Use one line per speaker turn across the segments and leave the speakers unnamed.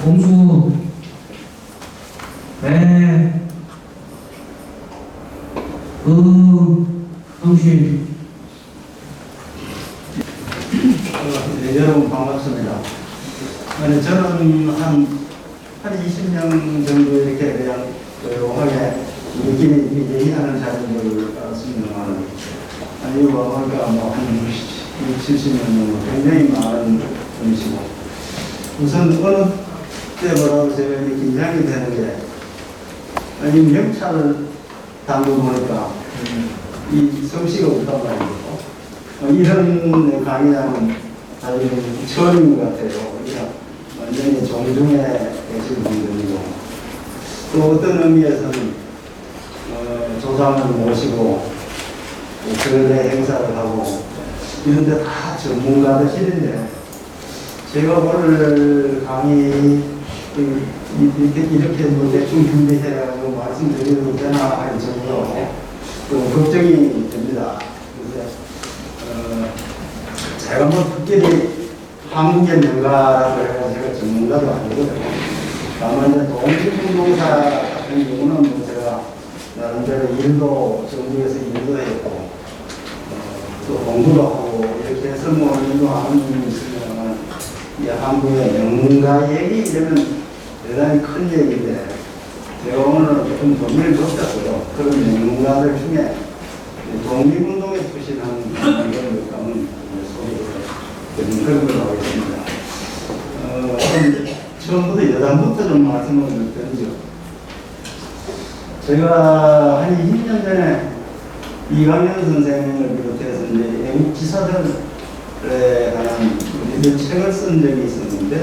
공수, 배, 성신.
네, 여러분 반갑습니다. 아니, 저는 한 20년 정도 이렇게 그냥 조용하게 우리끼리 얘기하는 자리를 알았습니다만, 아니, 와보니까 한 60, 70년 정도 굉장히 많은 분이시고, 우선 어느 때보다도 제가 이렇게 긴장이 되는 게, 아니, 명찰 당구 보니까 이 성씨가 없단 말이에요. 이런 강의는 아주 처음인 것 같아요. 완전히 종중에 계신 분들이고, 또 어떤 의미에서는 조상을 모시고 그런데 행사를 하고 이런데 다 전문가들인데, 제가 오늘 강의 이렇게 뭐 대충 준비해가지고 말씀드려도 되나 할 정도로 또 걱정이 됩니다. 제가 뭐 특별히 한국의 명가라고 해서 제가 전문가도 아니거든요. 다만 이제 독립운동사 같은 경우는 뭐 제가 나름대로 일도 정부에서 일도 했고 또 공부도 하고 이렇게 해서 뭐 일도 하는 분이 있으면 이 한국의 명가 얘기 이러면 대단히 큰 얘기인데, 제가 오늘 조금 범위를 좁혔고요. 그런 명가들 중에 독립운동에 투신한 이런 것감은 그런 걸 하고 있습니다. 처음부터 여담부터 좀 말씀을 드리죠. 제가 한 20년 전에 이강현 선생님을 비롯해서 이제 외국 지사들에 관한 책을 쓴 적이 있었는데,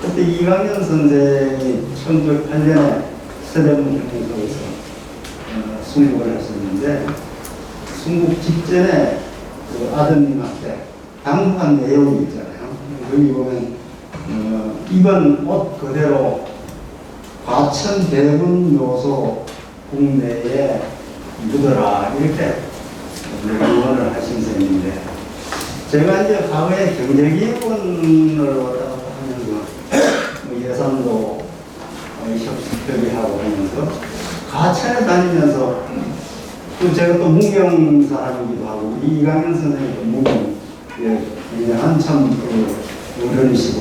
그때 이강현 선생이 1908년에 서대문경에서 순국을 했었는데, 순국 직전에 그 아드님한테 당부한 내용이 있잖아요. 여기 보면 이번 옷 그대로 과천 대군 묘소 국내에 묻어라, 이렇게 유언을 하신 셈인데, 제가 이제 과거에 경제기획원을 왔다 갔다 하면서 예산도 협의하고 하면서 과천에 다니면서 또 제가 또 문경 사람이기도 하고, 이강현 선생님도 문경 한참 어른이시고,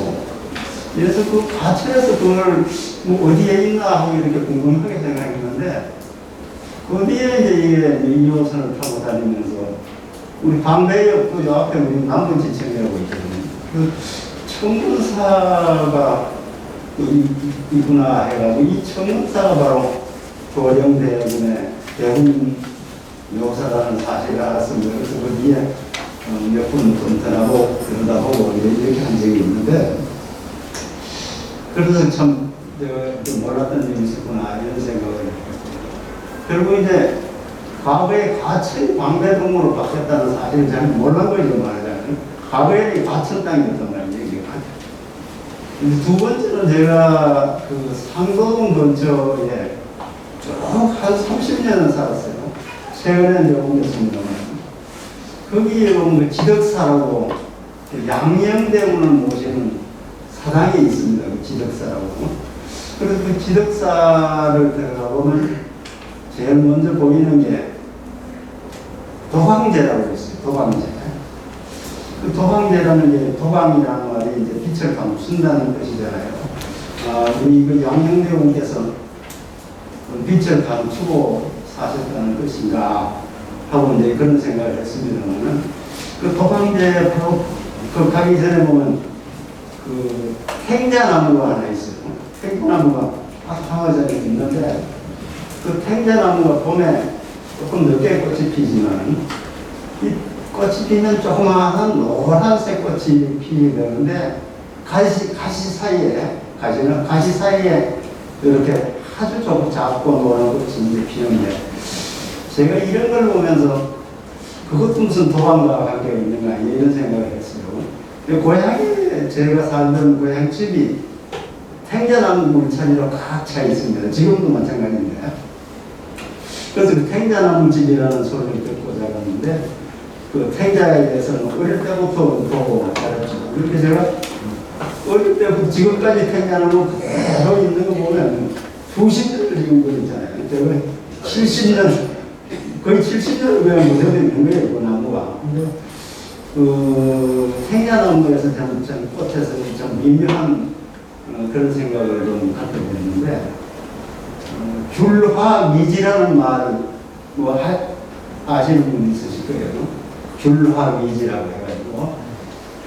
그래서 그 과천에서 그걸 뭐 어디에 있나 하고 이렇게 궁금하게 생각했는데, 거기에 이제 이 2호선을 타고 다니면서 우리 방배역 그 앞에 우리 남부지청이라고 있거든요. 그 청문사가 있구나 해가지고, 이 청문사가 바로 조정대군의 대군 묘사라는 사실을 알았습니다. 그래서 거기에 몇 분 검토하고 들여다보고 이렇게 한 적이 있는데, 그래서 참 좀 몰랐던 점이 있었구나 이런 생각을 했고, 그리고 이제 과거에 과천이 광배동으로 바뀌었다는 사실을 잘 몰란 거죠, 말하자면. 과거에는 과천 땅이었단 말이에요. 두 번째는 제가 그 상도동 근처에 쭉 한 30년을 살았어요. 최근에 이제 옮겼습니다만, 거기에 보면 지덕사라고 양녕대군을 모시는 사당이 있습니다. 그 지덕사라고. 그래서 그 지덕사를 들어가 보면 제일 먼저 보이는 게 도광제라고 있어요. 도광제. 그 도광제라는 게, 도광이라는 말이 이제 빛을 감춘다는 뜻이잖아요. 우리 그 양녕대군께서 빛을 감추고 사셨다는 것인가 하고 이제 그런 생각을 했습니다만, 그 도광제 바로 그 가기 전에 보면 그 탱자나무가 하나 있어요. 탱자나무가 황화전에 있는데, 그 탱자나무가 봄에 조금 늦게 꽃이 피지만, 이 꽃이 피면 조그마한 노란색 꽃이 피게 되는데, 가시 사이에, 가시 사이에 이렇게 아주 조금 작고 노란 꽃이 이제 피는데, 제가 이런 걸 보면서 그것도 무슨 도망과 관계가 있는가 이런 생각을 했어요. 고향에, 제가 살던 고향집이 탱자나무 물차지로 꽉 차 있습니다. 지금도 마찬가지인데. 그래서 그 탱자나무 집이라는 소리를 듣고 자랐는데, 그 탱자에 대해서는 어릴 때부터 보고 자랐죠. 이렇게 제가 어릴 때부터 지금까지 생각하는 그대로 있는 거 보면 수십 년을 지은 거 있잖아요. 제가 70년, 거의 70년을 그냥 무대에 있는 거예요, 그 나무가. 생야나무에서 참 꽃에서 참 미묘한 그런 생각을 좀 갖게 됐는데, 귤화미지라는 말, 아시는 분 있으실 거예요. 귤화미지라고 해가지고,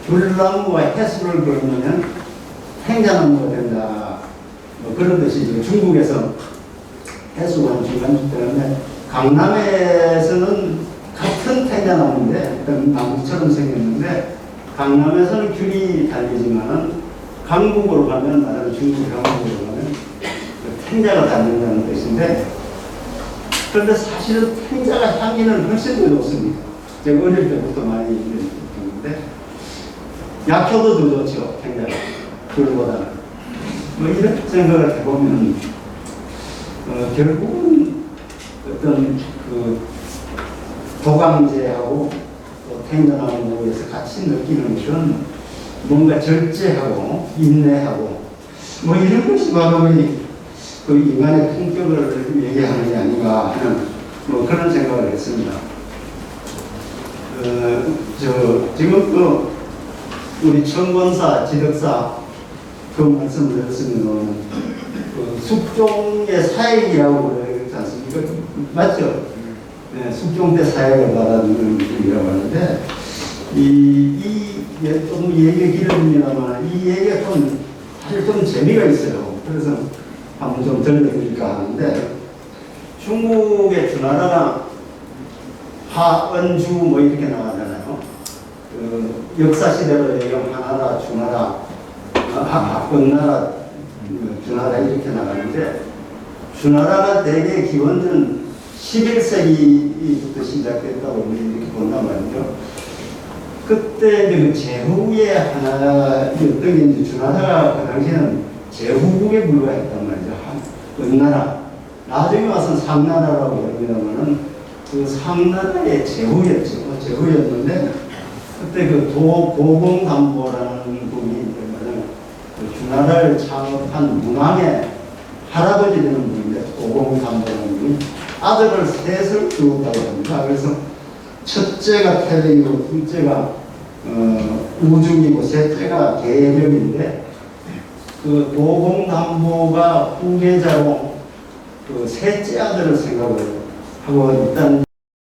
귤나무와 해수를 걸으면 생자나무가 된다. 그런 뜻이죠. 중국에서 해수관 중간 때문에 강남에서는 같은 생자나무인데, 나무처럼 생겼는데, 강남에서는 귤이 달리지만은 강북으로 가면, 나는 중국 강북으로 가면 생자가 달린다는 뜻인데, 그런데 사실은 생자가 향기는 훨씬 더 좋습니다. 제가 어릴 때부터 많이 느꼈는데, 약효도 더 좋죠, 생자가. 귤보다는. 이런 생각을 해보면, 결국은 어떤 도강제하고 또 생자나무에서 같이 느끼는 것은 뭔가 절제하고 인내하고 이런 것이 바로 그 인간의 품격을 얘기하는 게 아닌가 하는 그런 생각을 했습니다. 지금 우리 천권사, 지덕사 그 말씀을 들었으면 숙종의 사역이라고 그러지 않습니까? 맞죠? 네, 숙종 때 사역을 받았는 분이라고 하는데 좀 얘기가 길어집니다만 이 얘기가 사실 좀 재미가 있어요. 그래서 한번 좀 들려드릴까 하는데, 중국의 주나라가 하은주 이렇게 나가잖아요. 역사시대로 얘기하면 하나라, 주나라, 은나라, 주나라 이렇게 나가는데, 주나라가 대개 기원전 11세기부터 시작됐다고 이렇게 본단 말이죠. 그때 그 제후의 하나였던 게 이제 주나라가 그 당시에는 제후국에 불과했단 말이죠. 은나라. 나중에 와서 상나라라고 합니다만은 그 상나라의 제후였죠. 제후였는데 그때 그 고공담보라는 분이 그 주나라를 창업한 문왕의 할아버지 되는 분인데, 고공담보라는 분이 아들을 셋을 키웠다고 합니다. 그래서 첫째가 태백이고, 둘째가 우중이고, 셋째가 계력인데, 그 고공담보가 후계자로 그 셋째 아들을 생각을 하고 있다는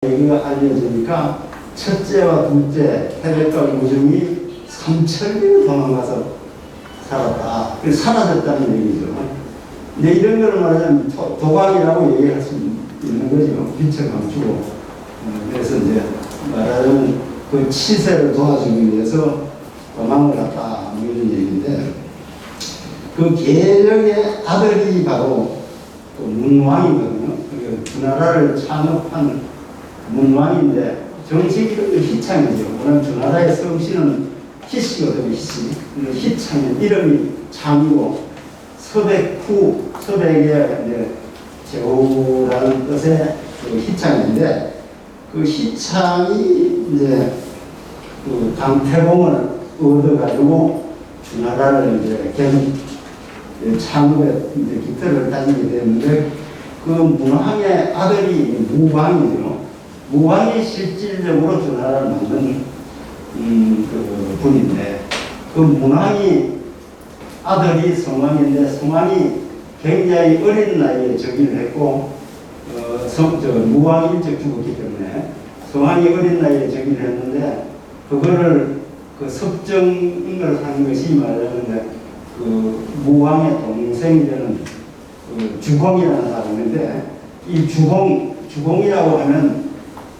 얘기가 알려지니까, 첫째와 둘째, 태백과 우중이 삼천리로 도망가서 살았다. 그래서 사라졌다는 얘기죠. 근데 이런 걸 말하자면 도광이라고 얘기할 수 있는 거죠. 빛을 감추고. 그래서 이제 말하자면 그 치세를 도와주기 위해서 도망을 갔다. 이런 얘기인데, 그 계력의 아들이 바로 그 문왕이거든요. 그 나라를 창업한 문왕인데, 정식으로 희창이죠. 오늘 주나라의 성씨는 희씨거든요, 희씨. 희창이 이름이 창이고, 서백후, 서백의 이제 제후라는 뜻의 그 희창인데, 그 희창이 이제 그 강태공을 얻어가지고 주나라를 이제 창업에 이제 깃털을 다니게 됐는데, 그 문왕의 아들이 무왕이죠. 무왕이 실질적으로 주나라를 만든 그 분인데, 그 문왕이 아들이 성왕인데, 성왕이 굉장히 어린 나이에 즉위를 했고, 무왕이 일찍 죽었기 때문에 성왕이 어린 나이에 즉위를 했는데, 그거를 그 섭정을 한 것이 말하자면 그 무왕의 동생이 되는 그 주공이라는 사람인데, 이 주공이라고 하면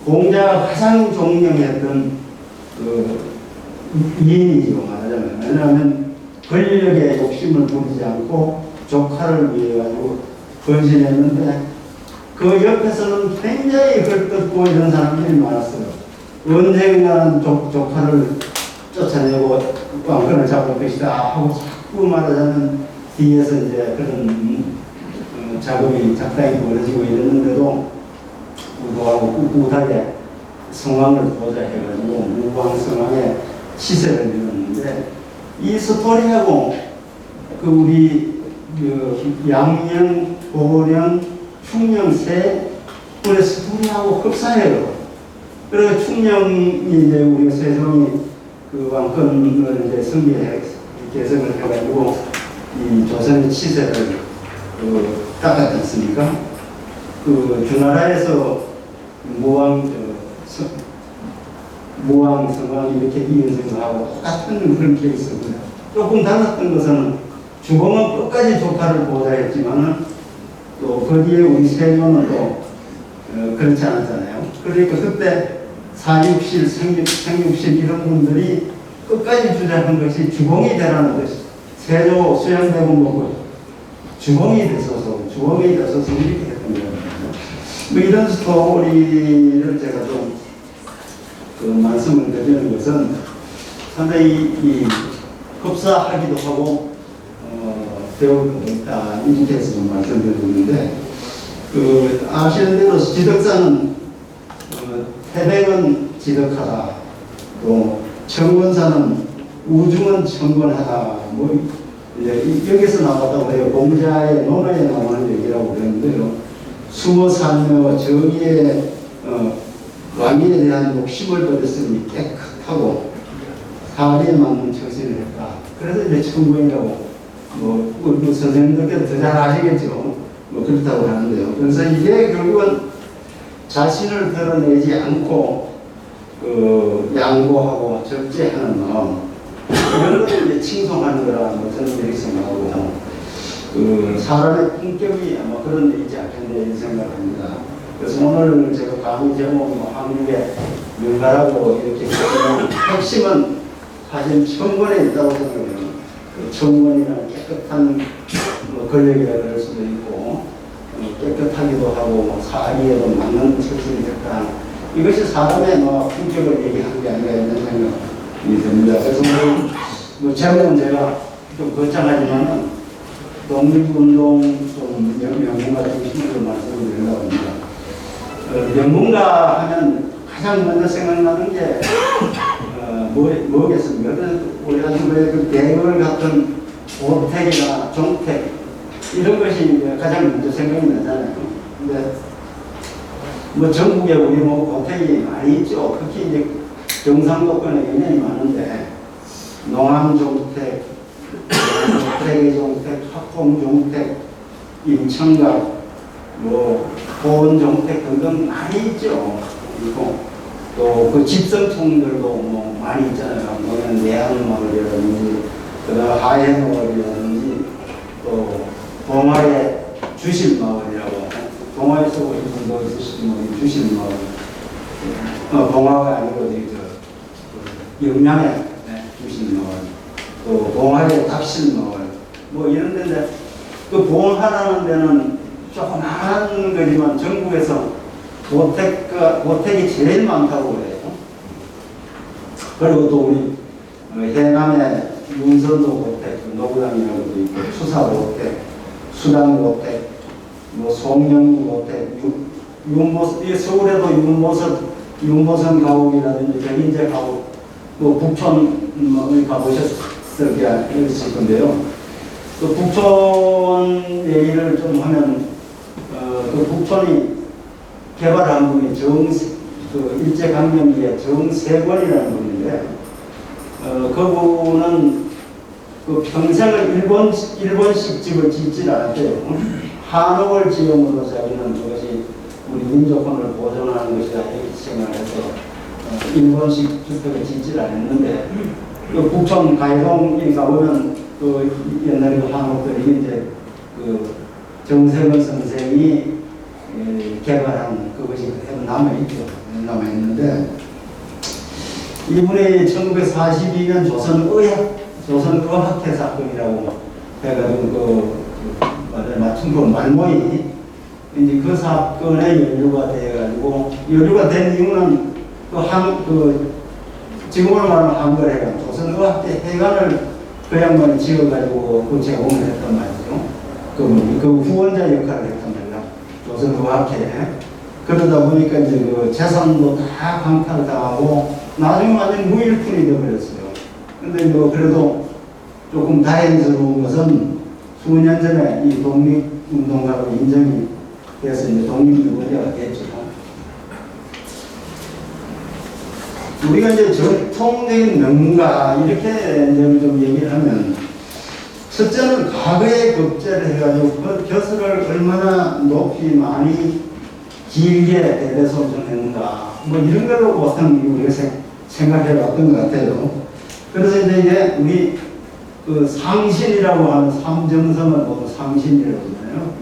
공자가 가장 존경했던 그 이인이죠, 말하자면. 왜냐하면 권력에 욕심을 부리지 않고 조카를 위해 가지고 헌신했는데, 그 옆에서는 굉장히 헐뜯고 이런 사람들이 많았어요. 언젠가는 조카를 쫓아내고 왕권을 잡을 것이다 하고 자꾸 말하자면 뒤에서 이제 그런 작업이 작당이 벌어지고 이러는데도 불구하고 꿋꿋하게 성왕을 보좌해가지고 무왕 성왕의 시세를 밀었는데, 이 스토리하고 그 우리 그 양령, 고령, 충령 세 군의 스토리하고 흡사해요. 그래서 충령이 이제 우리 세종이 그 왕권을 이제 승리해 개성을 해가지고 이 조선의 치세를 닦았지 않습니까? 그 주나라에서 무왕, 성왕 이렇게 이은승하고 똑같은 그런 케이스입니다. 조금 달랐던 것은 주공은 끝까지 조카를 보호자했지만은 또 거기에 우리 세조는 또 그렇지 않았잖아요. 그러니까 그때 사육실, 생육실 이런 분들이 끝까지 주장한 것이 주공이 되라는 것이 세조 수양대군 보고 주공이 돼서서 이렇게 했던 거예요. 뭐 이런 스토리를 제가 좀 그 말씀을 드리는 것은 상당히 이 흡사하기도 하고 배울 거 있다 이렇게 해서 좀 말씀드리는데 그 아시는 대로 지덕사는 태백은 지덕하다 또 청권사는 우중은 청권하다 뭐 이제 여기서 나왔다고 해요. 공자의 논어에 나오는 얘기라고 그랬는데요. 수모 살며 정의의 왕위에 대한 욕심을 버렸으니 깨끗하고 사리에 맞는 처신을 했다. 그래서 이제 청권이라고 뭐 선생님들께서 더 잘 아시겠죠. 뭐 그렇다고 하는데요. 그래서 이게 결국은 자신을 드러내지 않고 양보하고 절제하는 마음 이런 것을 이제 칭송하는 거라고 저는 이렇게 생각하고 사람의 품격이 아마 그런 데 있지 않겠나 이런 생각을 합니다. 그래서 오늘 제가 강의 제목이 한국의 명가라고 이렇게 핵심은 사실 청권에 있다고 생각해요. 그 청권이라는 깨끗한 권력이라고 할 수도 있고 깨끗하기도 하고 사리에도 맞는 처신이 됐다. 이것이 사람의 품격을 얘기하는 게 아닌가 이런 생각이 듭니다. 그래서 뭐 제목은 제가 좀 거창하지만은 독립운동 좀 명문가 중심으로 말씀을 드리려고 합니다. 명문가 하면 가장 먼저 생각나는 게 뭐겠습니까? 우리가 그 대걸 같은 고택이나 종택 이런 것이 가장 먼저 생각이 나잖아요. 근데 뭐 전국에 우리 고택이 많이 있죠. 특히 이제 경상도권에 굉장히 많은데 농암종택, 대개종택, 합봉종택, 임청각, 뭐 보온종택 등등 많이 있죠. 그리고 또 그 집성촌들도 뭐 많이 있잖아요. 뭐는 내항마을이라든지 그다음 하회마을이라든지 또 동화의 주실마을이라고 동화에 쓰고 있는 분도 있으시면 주실마을 동화가 아니고 영남의 주실마을 또 동화의 답실마을 뭐 이런 데인데 그 봉하라는 데는 조그마한 거지만 전국에서 고택이 제일 많다고 그래요. 그리고 또 우리 해남의 윤선도 고택, 노구당이라고도 있고, 수사고택, 수당고택, 뭐 송영구 고택, 서울에도 윤모선 가옥이라든지 백인제 가옥, 뭐 북촌 가보셨을 건데요. 그 북촌 얘기를 좀 하면 그 북촌이 개발한 분이 일제강점기에 정세권이라는 분인데 그분은 그 평생을 일본식 집을 짓지 않았대요. 한옥을 지음으로 자기는 그것이 우리 민족권을 보존하는 것이다 이렇게 생각해서 일본식 주택을 짓지 않았는데 그 북촌 가해동에 가보면 그 옛날에 그 한옥들이 이제 그 정세권 선생이 개발한 그것이 남아있죠. 남아있는데 이분이 1942년 조선의학회 사건이라고 해가지고 맞춘 그 말모이 이제 그 사건에 연루가 돼가지고 연루가 된 이유는 지금으로 말하면 한글회관 조선의학회 회관을 그 양반이 지어가지고 그 제공을 했단 말이죠. 그 후원자 역할을 했단 말이죠. 조선의학회 그러다 보니까 이제 그 재산도 다 강탈당하고 나중에 완전 무일푼이 되어버렸어요. 근데 뭐 그래도 조금 다행스러운 것은 수년 전에 이 독립운동가로 인정이 돼서 이제 독립유공자가 됐죠. 우리가 이제 전통적인 명문가 이렇게 이제 좀 얘기를 하면 첫째는 과거에 급제를 해가지고 그 벼슬을 얼마나 높이 많이 길게 대대손손했는가 뭐 이런 걸로 보통 우리가 생각해 봤던 것 같아요. 그래서 이제 우리 그 상신이라고 하는 삼정성을 보고 상신이라고 하잖아요.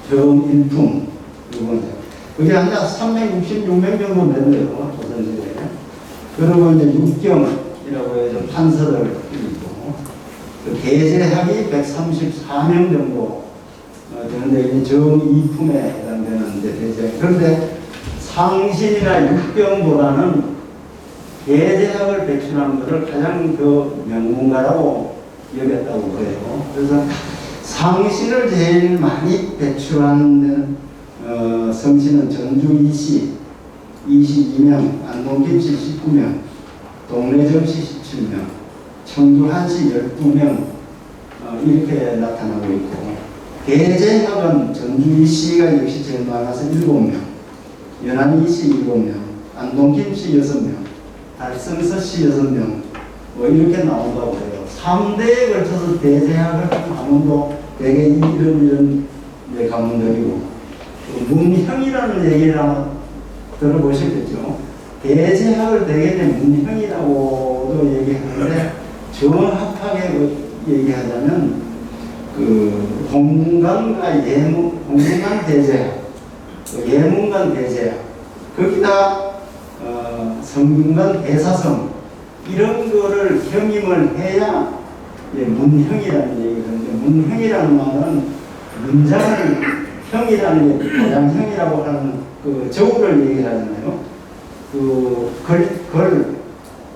정일품 이건 그게 한 366명 정도 된대요 조선시대에. 그리고 이제 육경이라고 해서 판서들 있고 그 계제학이 134명 정도 되는데 정이품에 해당되는 이제 대제. 그런데 상신이나 육경보다는 계제학을 배출한 것을 가장 그 명문가라고 여겼다고 그래요. 그래서 상신을 제일 많이 배출한 성씨는 전주 이씨 22명, 안동김씨 19명, 동래정씨 17명, 청주 한씨 12명 이렇게 나타나고 있고 계제학은 전주 이씨가 역시 제일 많아서 7명, 연안 이씨 7명, 안동김씨 6명, 달성서씨 6명 뭐 이렇게 나온다고 해요. 3대에 걸쳐서 대제학을 한 가문도 대개 이런 가문들이고 문형이라는 얘기를 한번 들어보셨겠죠. 대제학을 대개 문형이라고도 얘기하는데 정확하게 얘기하자면 그 공문관과 공문관 대제학, 예문관 대제학, 거기다 성균관 대사성 이런 거를 겸임을 해야 문형이라는 얘기를 하는데 문형이라는 말은 문장을 형이라는 게 모양형이라고 하는 그 저울을 얘기하잖아요. 그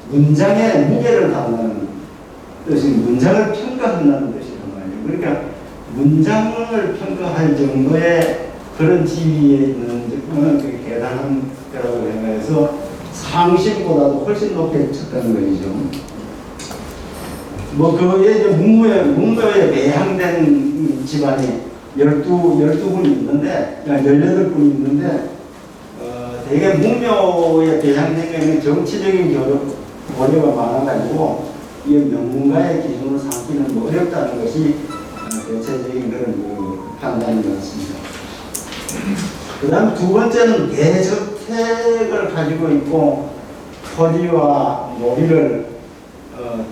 문장의 무게를 담는 뜻이 문장을 평가한다는 뜻이란 말이에요. 그러니까 문장을 평가할 정도의 그런 지위에 있는 그 대단한 거라고 생각해서 상신보다도 훨씬 높게 쳤다는 것이죠. 뭐 그에 문무에 매향된 집안이 12분이 있는데, 18분이 있는데, 되게 문묘에 배향된 거는 정치적인 고려가 많아가지고, 이 명문가의 기준으로 삼기는 뭐 어렵다는 것이 대체적인 그런 판단인 것 같습니다. 그 다음 두 번째는 대저택을 가지고 있고, 토지와 노비를,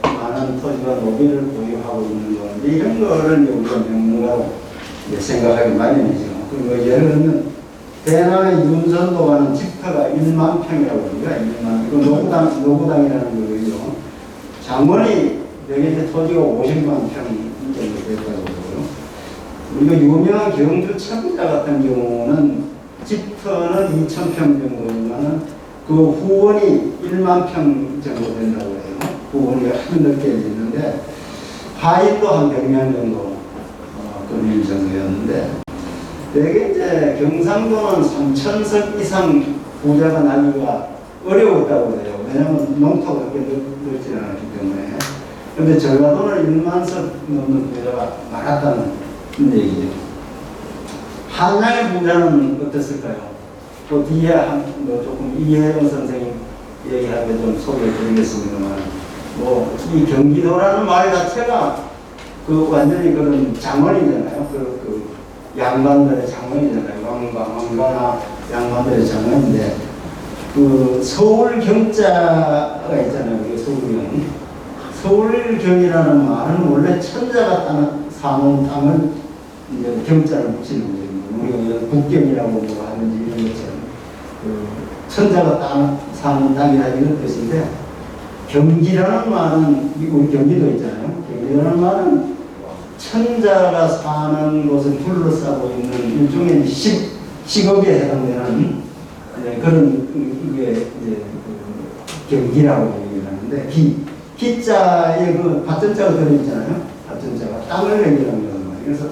많은 토지와 노비를 보유하고 있는 건데, 이런 거를 우리가 명문가로 생각하기 마련이죠. 그리고 예를 들면 대남의 윤선도가는 집터가 1만 평이라고 합니다. 1만. 그 노구당이라는 거죠. 장원이 내게 토지가 50만 평 정도 됐다고 그러고요. 우리가 유명한 경주 천자 같은 경우는 집터는 2,000평 정도지만은 그 후원이 1만 평 정도 된다고 해요. 후원이 아주 넓게 있는데 하인도 한 100명 정도 그런 정도였는데 대개 이제 경상도는 3,000석 이상 부자가 나기가 어려웠다고 해요. 왜냐하면 농토가 그렇게 넓지 않았기 때문에. 그런데 전라도는 1만 석 넘는 부자가 많았다는 얘기죠. 한양의 부자는 어땠을까요? 그 뒤에 뭐 조금 이혜영 선생님 얘기하면 좀 소개해 드리겠습니다만, 뭐 이 경기도라는 말 자체가 그 완전히 그런 장원이잖아요. 그 양반들의 장원이잖아요. 왕가나 양반들의 장원인데, 그 서울 경자가 있잖아요. 서울경. 서울경이라는 말은 원래 천자가 사는 땅을 이제 경자를 붙이는 거예요. 우리가 국경이라고 뭐 하는지 이런 것처럼 그 천자가 사는 땅이라 이런 뜻인데, 경기라는 말은 우리 경기도 있잖아요. 경기라는 말은 천자가 사는 곳을 둘러싸고 있는 일종의 식업에 해당되는 그런 이게 이제 경기라고 얘기를 하는데, 기자에 그 밭전자가 들어있잖아요. 밭전자가 땅을 얘기하는 거예요. 그래서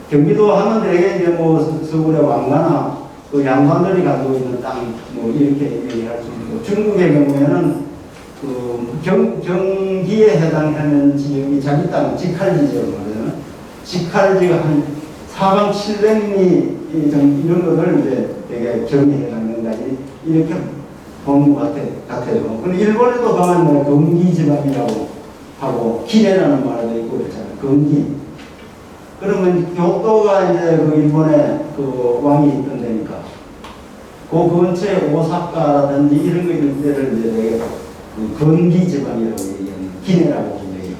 경기도 하면 되게 이제 뭐 서울의 왕가나 그 양반들이 가지고 있는 땅 뭐 이렇게 얘기할 수 있고, 중국의 경우에는 경기에 해당하는 지역이 자기 땅 직할지 지역이거든요. 직할지가 한 사방 700리 이런 거를 이제 되게 경기에 해당하는 거지 이렇게 본 것 같아요. 근데 일본에도 가면 경기 지방이라고 하고 기내라는 말도 있고 그렇잖아요. 경기. 그러면 교토가 이제 그 일본에 그 왕이 있던 데니까 그 근처에 오사카라든지 이런 거 이런 데를 이제 그 건기 지방이라고 얘기하는 기내라고 얘기해요.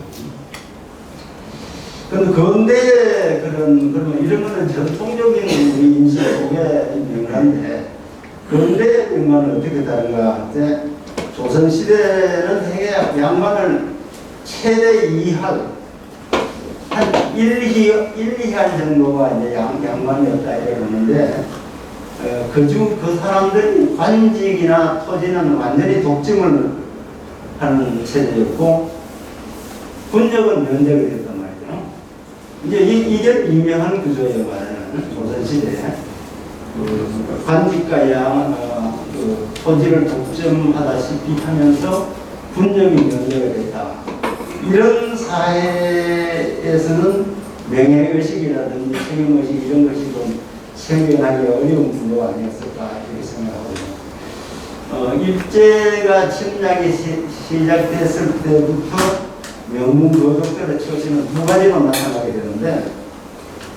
근데 근대에 그러면 이런 거는 전통적인 우리 인식 속에 명한데 근대의 명만은 어떻게 다른가? 이제 조선 시대는 되게 양반을 최대 2할 한 1~2할 정도가 이제 양반이었다 이러는데 그 사람들이 관직이나 토지는 완전히 독점을 하는 체제였고 군역은 면제가 됐단 말이죠. 이제 이게 유명한 구조예요. 말하는 조선시대에 관직과 토지를 독점하다시피 하면서 군역이 면제가 됐다. 이런 사회에서는 명예의식이라든지 책임의식 이런 것이 좀 생겨나기 어려운 구조가 아니었을까 이렇게 생각하거든요. 일제가 침략이 시작됐을 때부터 명문 거족들의 처신은 두 가지만 나타나게 되는데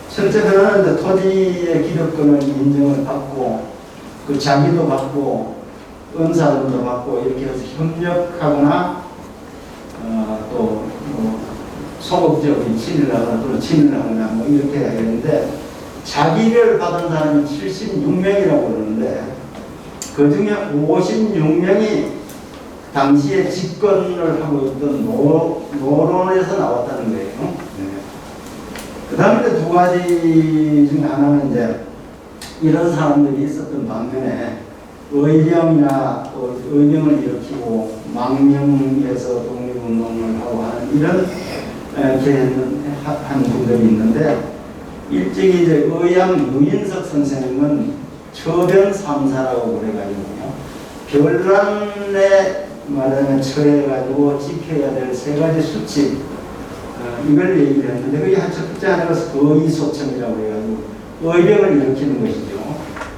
첫째 하나는 토지의 기득권을 인정을 받고 그 자기도 받고 은사들도 받고 이렇게 해서 협력하거나 또 소극적인 친을 하거나 또는 친을 하거나 뭐 이렇게 해야 되는데 자기를 받은 사람이 76명이라고 그러는데 그 중에 56명이 당시에 집권을 하고 있던 노론에서 나왔다는 거예요. 네. 그 다음에 두 가지 중에 하나는 이제 이런 사람들이 있었던 반면에 의병이나 또 의병을 일으키고 망명해서 독립운동을 하고 하는 이런 한 분들이 있는데 일찍이 이제 의양 유인석 선생님은 처변 삼사라고 그래가지고요. 별난에 말하면 처해가지고 지켜야 될 세 가지 수칙 이걸 얘기를 했는데 그게 한 첫 번째 하나가 거의소청이라고 해가지고 의병을 일으키는 것이죠.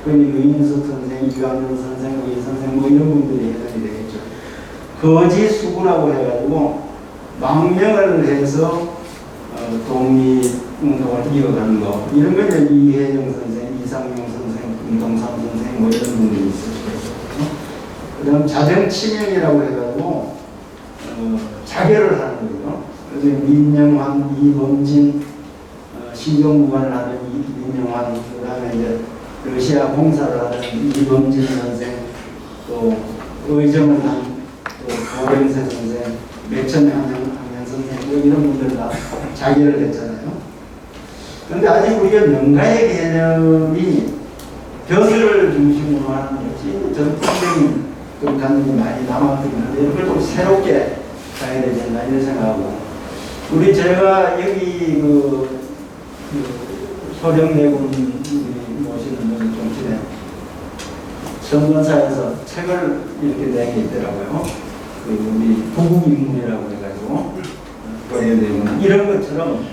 그러니 유인석 선생, 유학년 선생, 의 선생 뭐 이런 분들이 해당이 되겠죠. 거지수구라고 해가지고 망명을 해서 독립운동을 이어가는 거 이런 거 이제 이혜정 선생, 이상용 선생, 김동삼 선생 뭐 이런 분들이 있을 거예요. 그 다음 자정치명이라고 해가지고 자결을 하는 거죠. 그래서 민영환, 이범진, 신경무관을 하는 민영환, 그 다음에 이제 러시아 공사를 하는 이범진 선생, 또 의정을 한 또 고병세 선생, 매천항현 선생 뭐 이런 분들 다 자결을 했잖아요. 그런데 아직 우리가 명가의 개념이 벼슬을 중심으로 하는 것이 전통적인 그 관념이 많이 남아있긴 한데 이걸 좀 새롭게 가야 되지 않나 이런 생각하고 우리 제가 여기 소령내군 모시는 분이 좀 전에 정권사에서 책을 이렇게 낸 게 있더라고요. 우리 부국인문이라고 해가지고 이런 것처럼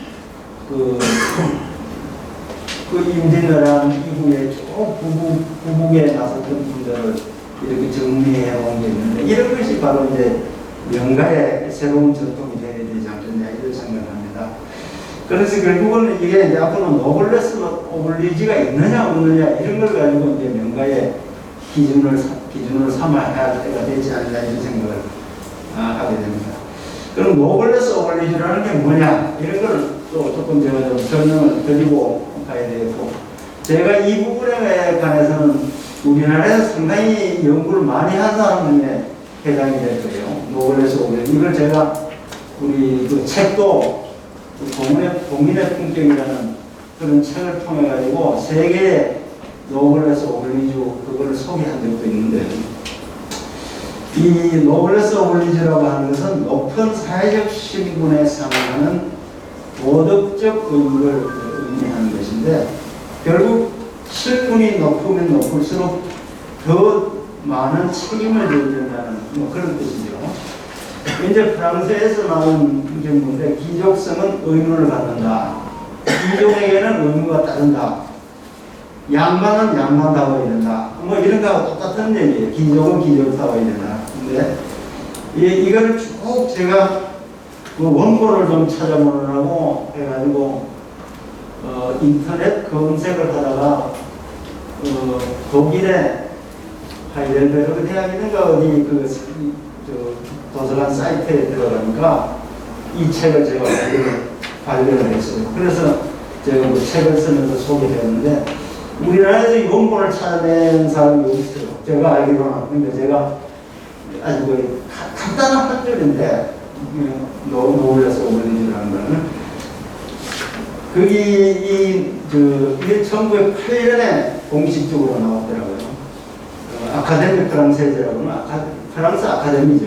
그 임진왜란 이후에 쭉 부국에 나섰던 분들을 이렇게 정리해 온 게 있는데 이런 것이 바로 이제 명가의 새로운 전통이 되어야 되지 않겠냐 이런 생각을 합니다. 그래서 결국은 이게 이제 앞으로 노블레스 오블리지가 있느냐 없느냐 이런 걸 가지고 이제 명가의 기준을 삼아야 할 때가 되지 않나 이런 생각을 하게 됩니다. 그럼 노블레스 오블리지라는 게 뭐냐 이런 걸 또 조금 제가 좀 설명을 드리고 가야 되겠고 제가 이 부분에 관해서는 우리나라에서 상당히 연구를 많이 한 사람 중에 해당이 될 거예요. 노블레스 오블리지 이걸 제가 우리 그 책도 공인의 품격이라는 그런 책을 통해 가지고 세계의 노블레스 오블리주 그걸 소개한 적도 있는데 이 노블레스 오블리주라고 하는 것은 높은 사회적 신분에 상응하는 도덕적 의무를 의미하는 것인데 결국 신분이 높으면 높을수록 더 많은 책임을 져야 된다는 뭐 그런 뜻이죠. 이제 프랑스에서 나온 경우인데 귀족성은 의무를 갖는다. 귀족에게는 의무가 따른다. 양반은 양반다워야 된다. 뭐 이런 거하고 똑같은 얘기예요. 귀족은 귀족다워야 된다. 근데 이걸 쭉 제가 그 원고를 좀 찾아보느라고 해가지고 인터넷 검색을 하다가 독일의 하이델베르그 대학이든가 어디 도서관 사이트에 들어가니까 이 책을 제가 발견을 했어요. 그래서 제가 그 책을 쓰면서 소개했는데 우리나라에서 이 원본을 찾아낸 사람이 있어요. 제가 알기로는. 근데 제가 아주 그 간단한 한 줄인데 너무 놀라서 올리지라는 거는 이게 1908년에 공식적으로 나왔더라고요. 아카데미 프랑세즈라고는 프랑스 아카데미죠.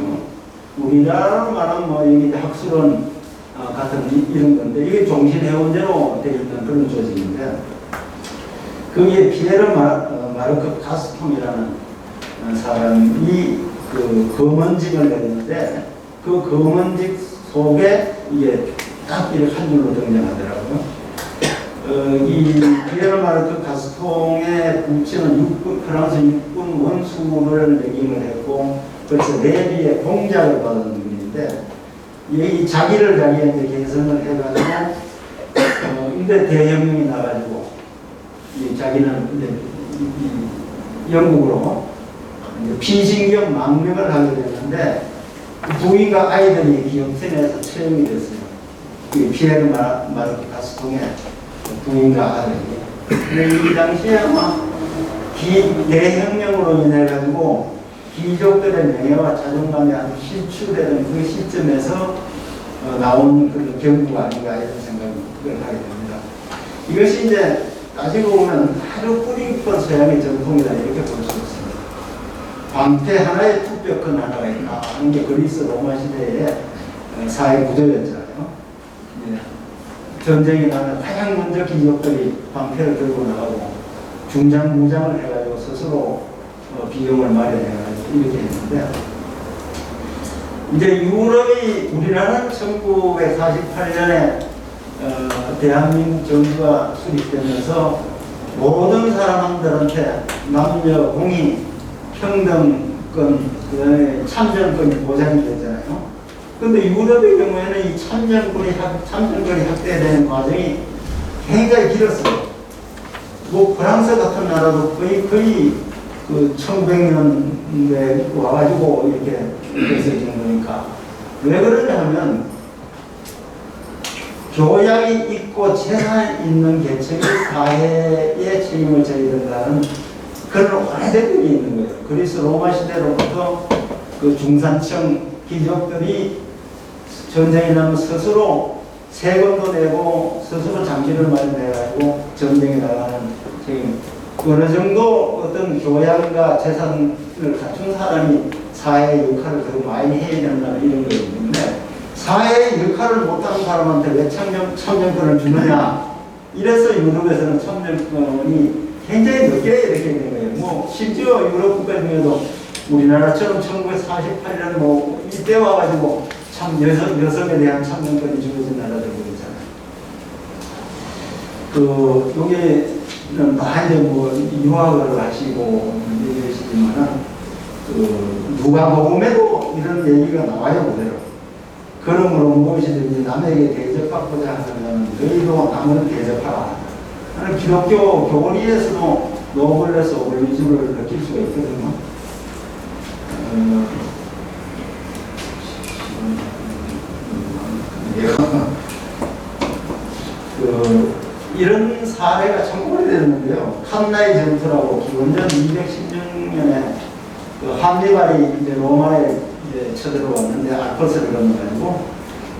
우리나라로 말하면 뭐 여기 학술원 같은 이런 건데 이게 종신회원제로 되어 있는 그런 조직인데 거기에 피에르 마르크 가스통이라는 사람이 그 검언직을 내렸는데 그 검언직 속에 이게 딱 이렇게 한 줄로 등장하더라고요. 이 피에르 마르크 가스통의 부친은 프랑스 육군 원수를 역임을 했고 그래서 내비의 공작을 받은 분인데 이 자기를 자기한테 개선을 해가지고 근데 대혁명이 나가지고 자기는 이제 영국으로 이제 피신경 망명을 하게 됐는데 부인과 아이들이 기업선에서 처형이 됐어요. 이 피에르 마르크 가스통의 부인과 아들이. 근데 이 당시에 아마 대혁명으로 인해 가지고 귀족들의 명예와 자존감이 아주 실추되는 그 시점에서 나온 그런 경구가 아닌가 이런 생각을 하게 됩니다. 이것이 이제 따지고 보면 아주 뿌리 깊은 서양의 전통이다 이렇게 볼 수 있습니다. 방패 하나에 투벽한 하나가 있다 하는 게 그리스 로마 시대의 사회 구조였잖아요. 전쟁이 나면 가장 먼저 귀족들이 방패를 들고 나가고 중장무장을 해가지고 스스로 비용을 마련해가지고 이렇게 했는데 이제 유럽이 우리나라는 1948년에 대한민국 정부가 수립되면서 모든 사람들한테 남녀 공의 평등권 그다음에 참정권이 보장이 됐잖아요. 근데 유럽의 경우에는 이 참정권이 확대되는 과정이 굉장히 길었어요. 뭐 프랑스 같은 나라도 거의 그 1900년에 와가지고 이렇게 됐을 정도니까 왜 그러냐 하면 교양이 있고 재산이 있는 계층이 사회에 책임을 져야 된다는 그런 오래된 게 있는 거예요. 그리스 로마 시대로부터 그 중산층 귀족들이 전쟁이 나면 스스로 세금도 내고 스스로 장비를 마련해가지고 전쟁에 나가는 책임. 어느 정도 어떤 교양과 재산을 갖춘 사람이 사회의 역할을 더 많이 해야 된다 이런 거 있는데 사회의 역할을 못하는 사람한테 왜 참정권을 주느냐 이래서 유럽에서는 참정권이 굉장히 늦게 이렇게 된 거예요. 뭐 심지어 유럽 국가 중에도 우리나라처럼 1948년 뭐 이때 와가지고 참 여성에 대한 참정권이 주어진 나라들도 있잖아요. 여기는 다 이제 뭐 유학을 하시고 이러시지만은 누가복음에도 이런 얘기가 나와요, 그대로. 그러므로 무엇이든지 남에게 대접받고자 하면 너희도 남을 대접하라. 하는 기독교 교리에서도 노블레스 오블리주를 느낄 수가 있거든요. 이런 사례가 참 오래됐는데요. 칸나이 전투라고 기원전 216년에 한니발이 이제 로마에 이제 쳐들어왔는데 알프스를 건너가지고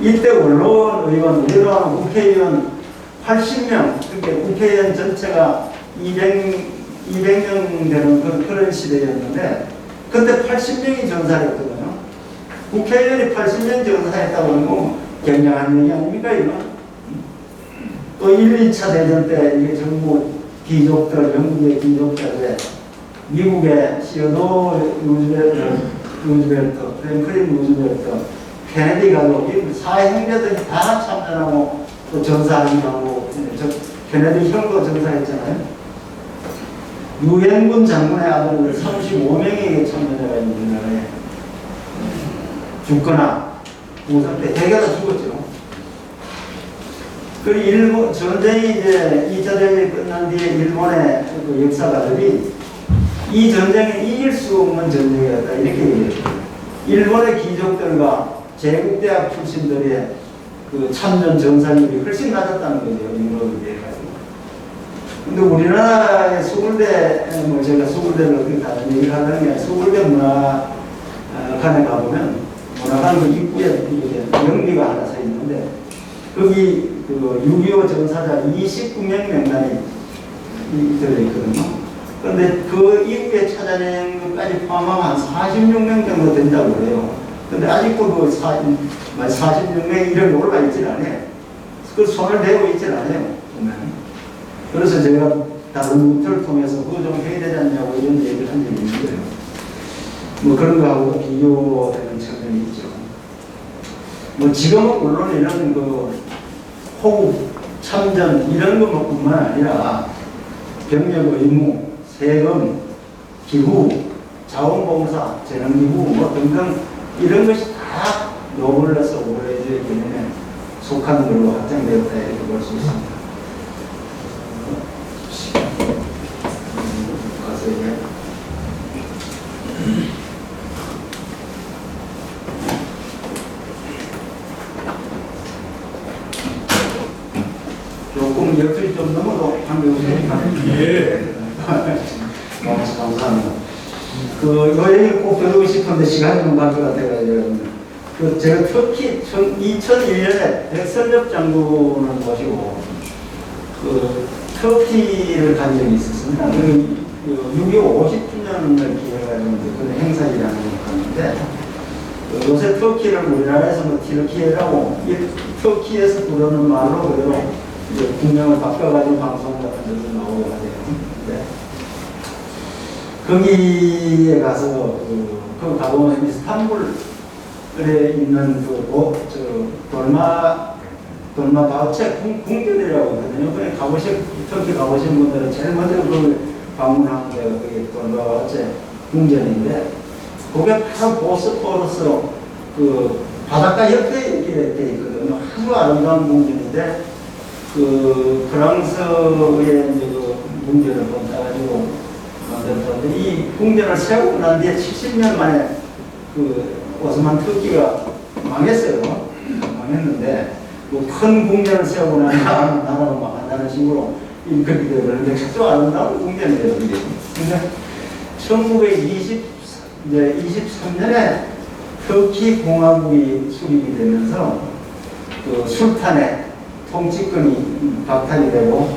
이때 원로원 의원, 우리로 하는 국회의원 80명, 그러니까 국회의원 전체가 200명 되는 그런 시대였는데 그때 80명이 전사했거든요. 국회의원이 80명 전사했다고 하는 건 굉장한 얘기 아닙니까, 이거? 또 1, 2차 대전 때 이게 전부 귀족들, 영국의 귀족들, 미국의 시어도 루즈벨트, 프랭클린 루즈벨트, 케네디 가족이 사형제들이 다 참전하고 또 전사하고 케네디 형도 전사했잖아요. 유엔군 장군의 아들들 35명에게 참전해가 있는 나라에 죽거나 공산 때 대개 다 죽었죠. 그 일본 전쟁이 이제 2차 대전이 끝난 뒤에 일본의 그 역사가들이 이 전쟁은 이길 수 없는 전쟁이었다 이렇게 얘기했어요. 일본의 귀족들과 제국대학 출신들의 그 참전 전사율이 훨씬 낮았다는 거죠. 인구에 비해가지고. 근데 우리나라의 수굴대, 뭐 제가 수굴대를 어떻게 다른 얘기를 하는 게 수굴대 문화관에 가보면 문화관 그 입구에 영비가 하나 서 있는데 거기 그 6.25 전사자 29명 명단이 들어있거든요. 그런데 그 이후에 찾아낸 것까지 포함하면 한 46명 정도 된다고 그래요. 근데 아직도 그 46명이 이름이 올라 있질 않아요. 그 손을 대고 있질 않아요. 보면. 그래서 제가 다른 루트를 통해서 그거 좀 해야 되지 않냐고 이런 얘기를 한 적이 있는데요. 뭐 그런 거하고 비교되는 측면이 있죠. 뭐 지금은 물론 이런 그 호국, 참전 이런 것뿐만 아니라 병력 의무, 세금, 기후, 자원봉사, 재능기부 뭐 등등 이런 것이 다 노블레스 오브레이즈의 개념에 속하는 걸로 확정되었다 이렇게 볼 수 있습니다. 조금 12시 좀 넘어도 한명씩 예. 감사합니다. 요 얘기 꼭 드리고 싶은데 시간이 좀 갈 것 같아가지고 제가 터키 2001년에 백선엽 장군을 모시고 터키를 간 적이 있었습니다. 6.25 50주년을 기해가지고 그런 행사지라는 걸 갔는데 요새 터키를 우리나라에서 뭐 티르키예라고 터키에서 부르는 말로 그대로 이제 국명을 바꿔가지고 방송 같은 데도 나오고 하죠. 네. 거기에 가서 그 가보면 이스탄불에 있는 돌마 바우체 궁전이라고 하거든요. 그래 터키 가보신 분들은 제일 먼저 그걸 방문한 게 그게 돌마 바우체 궁전인데 그게 바로 보스포러스 그 바닷가 옆에 이렇게 돼 있거든요. 아주 아름다운 궁전인데 그 프랑스의 이제 그 궁전을 본따가지고 만들었는데 이 궁전을 세우고 난 뒤에 70년 만에 그 오스만 터키가 망했어요. 망했는데 뭐 큰 궁전을 세우고 나면 나라로 망한다는 식으로 그렇게 되었는데 아주 아름다운 궁전이에요. 근데 1923년에 터키 공화국이 수립이 되면서 그 술탄의 통치권이 박탈이 되고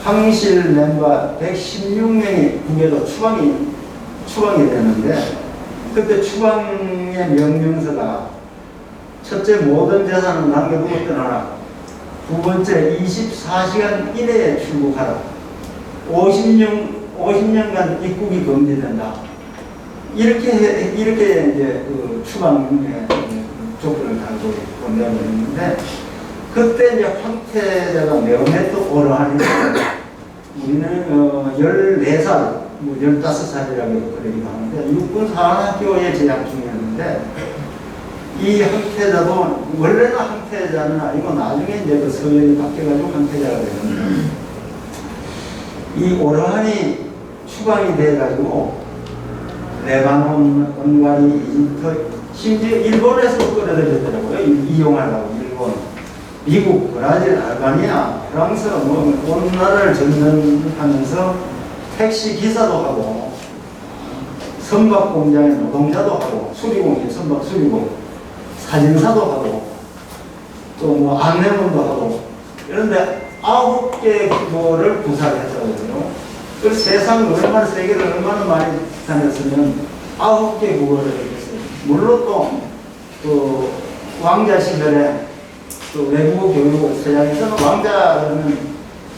황실 멤버 116명이 국외로 추방이 되는데 그때 추방의 명령서가 첫째 모든 재산은 남겨두고 떠나라. 두 번째 24시간 이내에 출국하라. 50년간 입국이 금지된다. 이렇게 이제 그 추방의 조건을 달고 보내버렸는데 그때 이제 황태자가 몇몇 오르하니까 우리는 14살, 뭐 15살이라고 그러기도 하는데 육군 사관학교에 재학 중이었는데 이 황태자도 원래는 황태자는 아니고 나중에 이제 그 서열이 바뀌어가지고 황태자가 되는데 이 오르한이 추방이 돼가지고 레바논, 헝가리, 이집트 심지어 일본에서 끌어들였더라고요. 이용하려고 일본. 미국, 브라질, 알바니아, 프랑스 온 나라를 전전하면서 택시 기사도 하고 선박 공장의 노동자도 하고 수리공이 선박 수리공 사진사도 하고 또 뭐 안내문도 하고 이런데 9개 국어를 구사를 했다거든요. 그 세상 얼마나 세계를 얼마나 많이 다녔으면 9개 국어를 했어요. 물론 또 그 왕자 시절에 또 외국어 교육 서양에서는 왕자는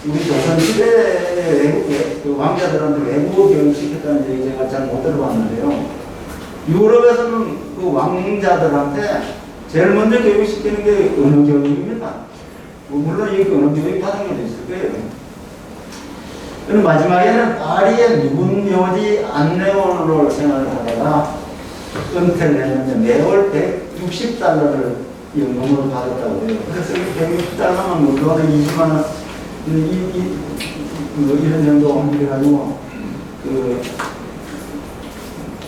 우리 조선시대 외국 그 왕자들한테 외국어 교육 시켰다는 얘기 제가 잘 못 들어봤는데요. 유럽에서는 그 왕자들한테 제일 먼저 교육시키는 게 언어 교육입니다. 물론 이 언어 교육 받은 것도 있을 거예요. 그럼 마지막에는 파리의 묵은 묘지 안내원으로 생활을 하다가 은퇴를 했는데 매월 160달러를 연금으로 받았다고 해요. 그래서 160달러면 뭐 돈을 20만 원, 이런 정도 해가지고 그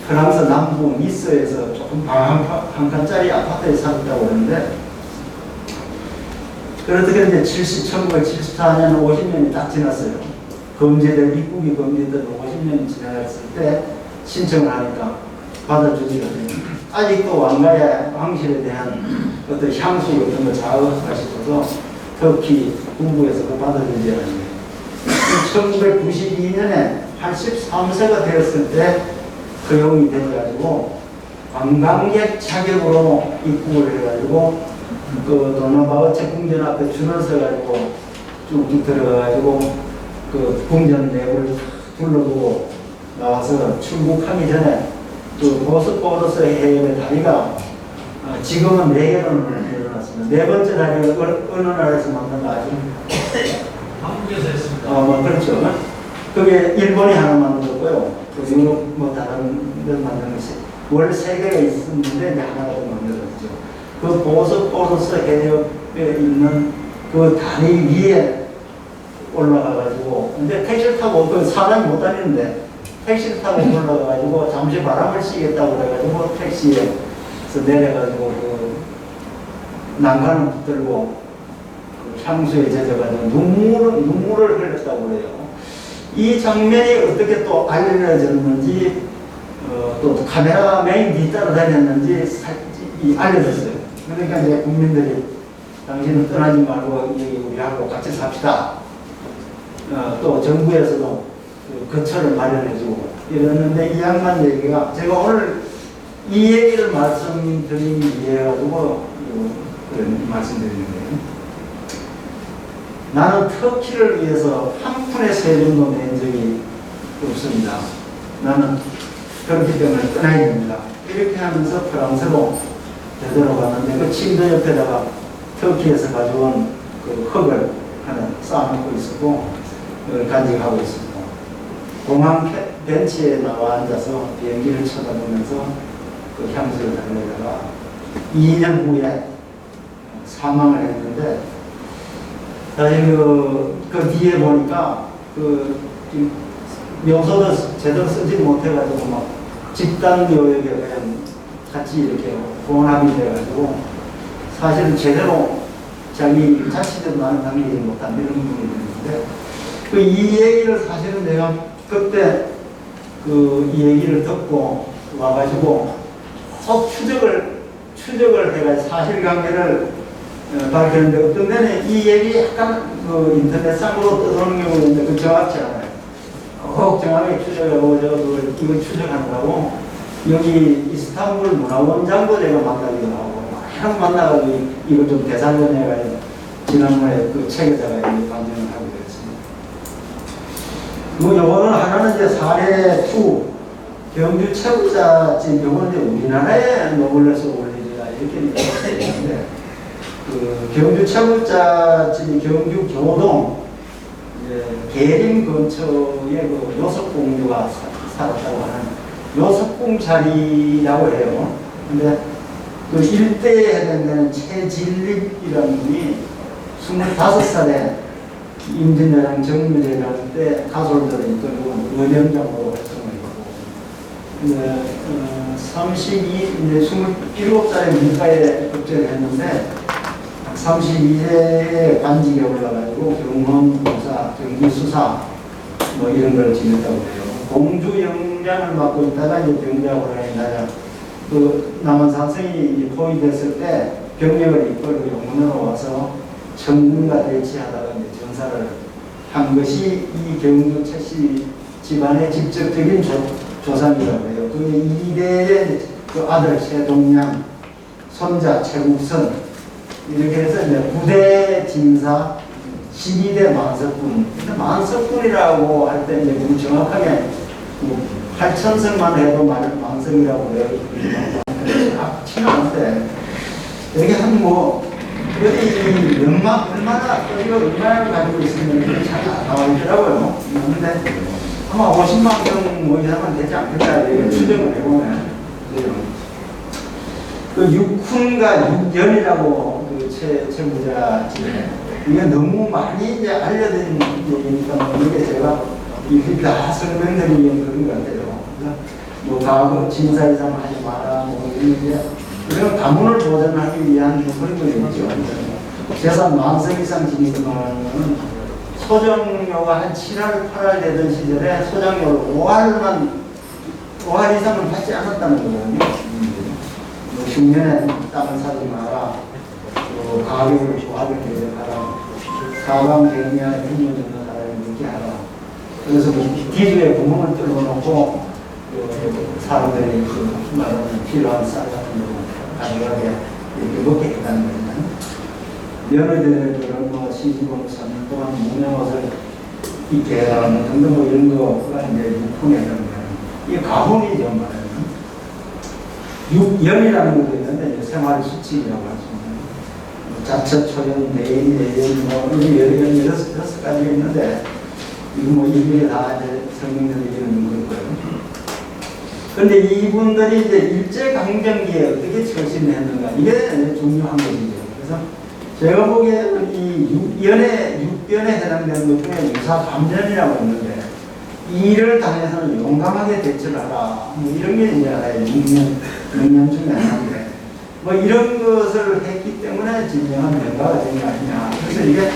프랑스 남부 니스에서 조금 한 칸짜리 아파트에 살았다고 그러는데, 그렇게 이제 1974년 50년이 딱 지났어요. 입국이 금지된 50년이 지났을 때 신청을 하니까 받아주시거든요. 아직도 왕실에 대한 어떤 향수 같은 거 자극하고 싶어서 터키 북부에서 그 받아주지 않았는데, 1992년에 83세가 되었을 때 허용이 돼가지고 관광객 자격으로 입국을 해가지고 그 도나바우체 궁전 앞에 줄을 서가지고 쭉 들어가가지고 그 궁전 내부를 둘러보고 나와서 출국하기 전에 그 보스포러스 해협의 다리가 지금은 4개로 일어났습니다. 네 번째 다리가 어느 나라에서 만든 거 아시죠?
한국에서 했습니다.
그렇죠. 그게 일본이 하나 만들었고요. 그 유럽 다른 데 만든 것이 원래 3개가 있었는데 이제 하나가 더 만들었죠. 그 보스포러스 해협에 있는 그 다리 위에 올라가가지고, 근데 택시를 타고, 그 사람이 못 다니는데, 택시를 타고 올라가가지고, 잠시 바람을 쐬겠다고 그래가지고, 택시에서 내려가지고, 그, 난간을 붙들고, 그 향수에 젖어가지고, 눈물을 흘렸다고 그래요. 이 장면이 어떻게 또 알려졌는지, 또 카메라맨이 뒤따라 다녔는지 알려졌어요. 그러니까 이제 국민들이, 당신은 떠나지 말고, 우리하고 같이 삽시다. 또 정부에서도 그 거처를 마련해주고 이랬는데, 이 양반 얘기가, 제가 오늘 이 얘기를 말씀드리기 위해 가지고 그런 말씀드리는 거예요. 나는 터키를 위해서 한 푼의 세금도 낸 적이 없습니다. 나는 그렇기 때문에 떠나야 됩니다. 이렇게 하면서 프랑스로 되돌아갔는데, 그 침대 옆에다가 터키에서 가져온 그 흙을 하나 쌓아놓고 있었고, 간직하고 있습니다. 공항 벤치에 나와 앉아서 비행기를 쳐다보면서 그 향수를 달래다가 2년 후에 사망을 했는데, 다시 그 뒤에 보니까 그 묘소도 제대로 쓰지 못해가지고 막 집단 묘역에 그냥 같이 이렇게 혼합이 돼가지고, 사실은 제대로 자기 자치대로 나는 당기지 못한 이런 부분이 있는데, 이 얘기를 사실은 내가 그때 이 얘기를 듣고 와가지고 꼭 추적을 해가지고 사실관계를 밝혔는데, 어떤 데는 이 얘기 약간 인터넷상으로 떠도는 경우가 있는데 그 정확치 않아요. 꼭 정확하게 추적하고 이걸 추적하느라고 여기 이스탄불 문화원장도 제가 만나기도 하고 막 만나가지고 이걸 좀 대상전해가지고 지난번에 그 책에다가 반영을 하고 요거는 하나는 이제 사례 2, 경주 채국자집, 요거는 이제 우리나라에 노블레스 올리리라 이렇게 얘기하는데, 그 경주 채국자집이 경주 교동 계림 근처에 그 요섭공주가 살았다고 하는 요섭궁 자리라고 해요. 근데 그 일대에 해당되는 최진립이라는 분이 25살에 임진왜란 정묘제라는 때 가솔들이 이끌고 의령장으로 활동을 했고, 이제 27살에 민가에 급제를 했는데 32세에 관직에 올라가지고 경험공사, 경기수사 뭐 이런 걸 지냈다고 해요. 공주 영장을 맡고 있다가 이제 병작으로 해나자 그 남한산성이 포위됐을 때 병력을 이끌고 영문으로 와서 청군과 대치하다가 이제 전사를 한 것이 이 경주 최씨 집안의 직접적인 조상이라고 해요. 그 이대의 그 아들 최동양, 손자 최국선, 이렇게 해서 이제 9대 진사, 12대 만석군. 근데 만석군이라고 할 때 이제 정확하게 8천석만 해도 만석이라고 해요. 치는 않은데 여기 한 뭐, 여기 얼마나, 여기가 얼마나 가지고 있으면 잘 나와 있더라고요. 근데 아마 50만 평 뭐 이상은 되지 않겠다. 이렇게 추정을 해보면. 그 육훈과 육연이라고 그 채무자 집에 이게 너무 많이 이제 알려진 얘기니까 이게 제가 이게 다 설명드리는 그런 것 같아요. 뭐 과거 진사 이상 하지 마라 뭐 이런 게 그런 가문을 보존하기 위한 그런 거겠죠. 재산 만성 이상 지니면 소정료가 한 7할 8할 되던 시절에 소정료를 5할 이상은 받지 않았다는 거거든요. 10년에 땅을 사지 마라. 또 가격을 조합을 내려가라. 사방 갱리와 행문 정도 하라. 이렇게 하라. 그래서 기주에 구멍을 뚫어놓고 사람들이 그 말하는 필요한 쌀 같은 거 가져가게 이렇게 먹게 했다는 거잖아요. 며느리들은 뭐 시집오선 또한 무명옷을 입게 해라 등등 뭐 이런 거가 이제 육풍에 있는 거예요. 이게 가훈이죠 말하는. 육연이라는 것도 있는데 이제 생활 수칙이라고 하죠. 자처, 초연, 대인, 대연, 뭐 여러 연 여섯 가지가 있는데 이거 뭐 일일이 다 이제 성경들이 이런 거고요. 그런데 이분들이 이제 일제 강점기에 어떻게 처신을 했는가 이게 중요한 것이죠. 그래서 제가 보기에는 이 육변에 해당되는 것 중에 유사 감전이라고 있는데 이를 당해서는 용감하게 대처를 하라. 뭐 이런 게 이제 하나의 명령 중에 하나인데 뭐 이런 것을 했기 때문에 진정한 명가가 된 게 아니냐. 그래서 이게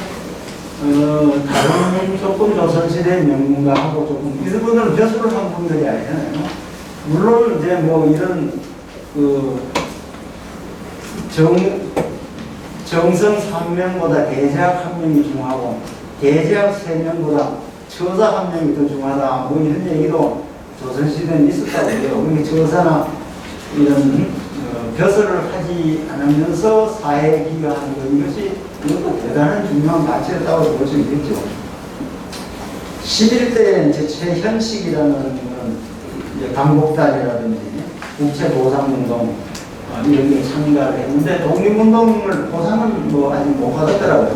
다른 조금 조선시대 명가하고 조금 이분들은 벼슬을 한 분들이 아니잖아요. 물론 이제 뭐 이런 그 정성 3명보다 대제학 1명이 중요하고 대제학 3명보다 처사 1명이 더 중요하다. 뭐 이런 얘기도 조선시대는 있었다고 해요. 그러니까 처사나 이런 벼슬을 하지 않으면서 사회에 기여하는 것 이것이 이것도 대단한 중요한 가치였다고 볼 수 있겠죠. 11대 이제 최현식이라는 이제 강복단이라든지 국채보상운동 이런 게 참가를 했는데 독립운동을 보상은 뭐 아직 못 받았더라고요.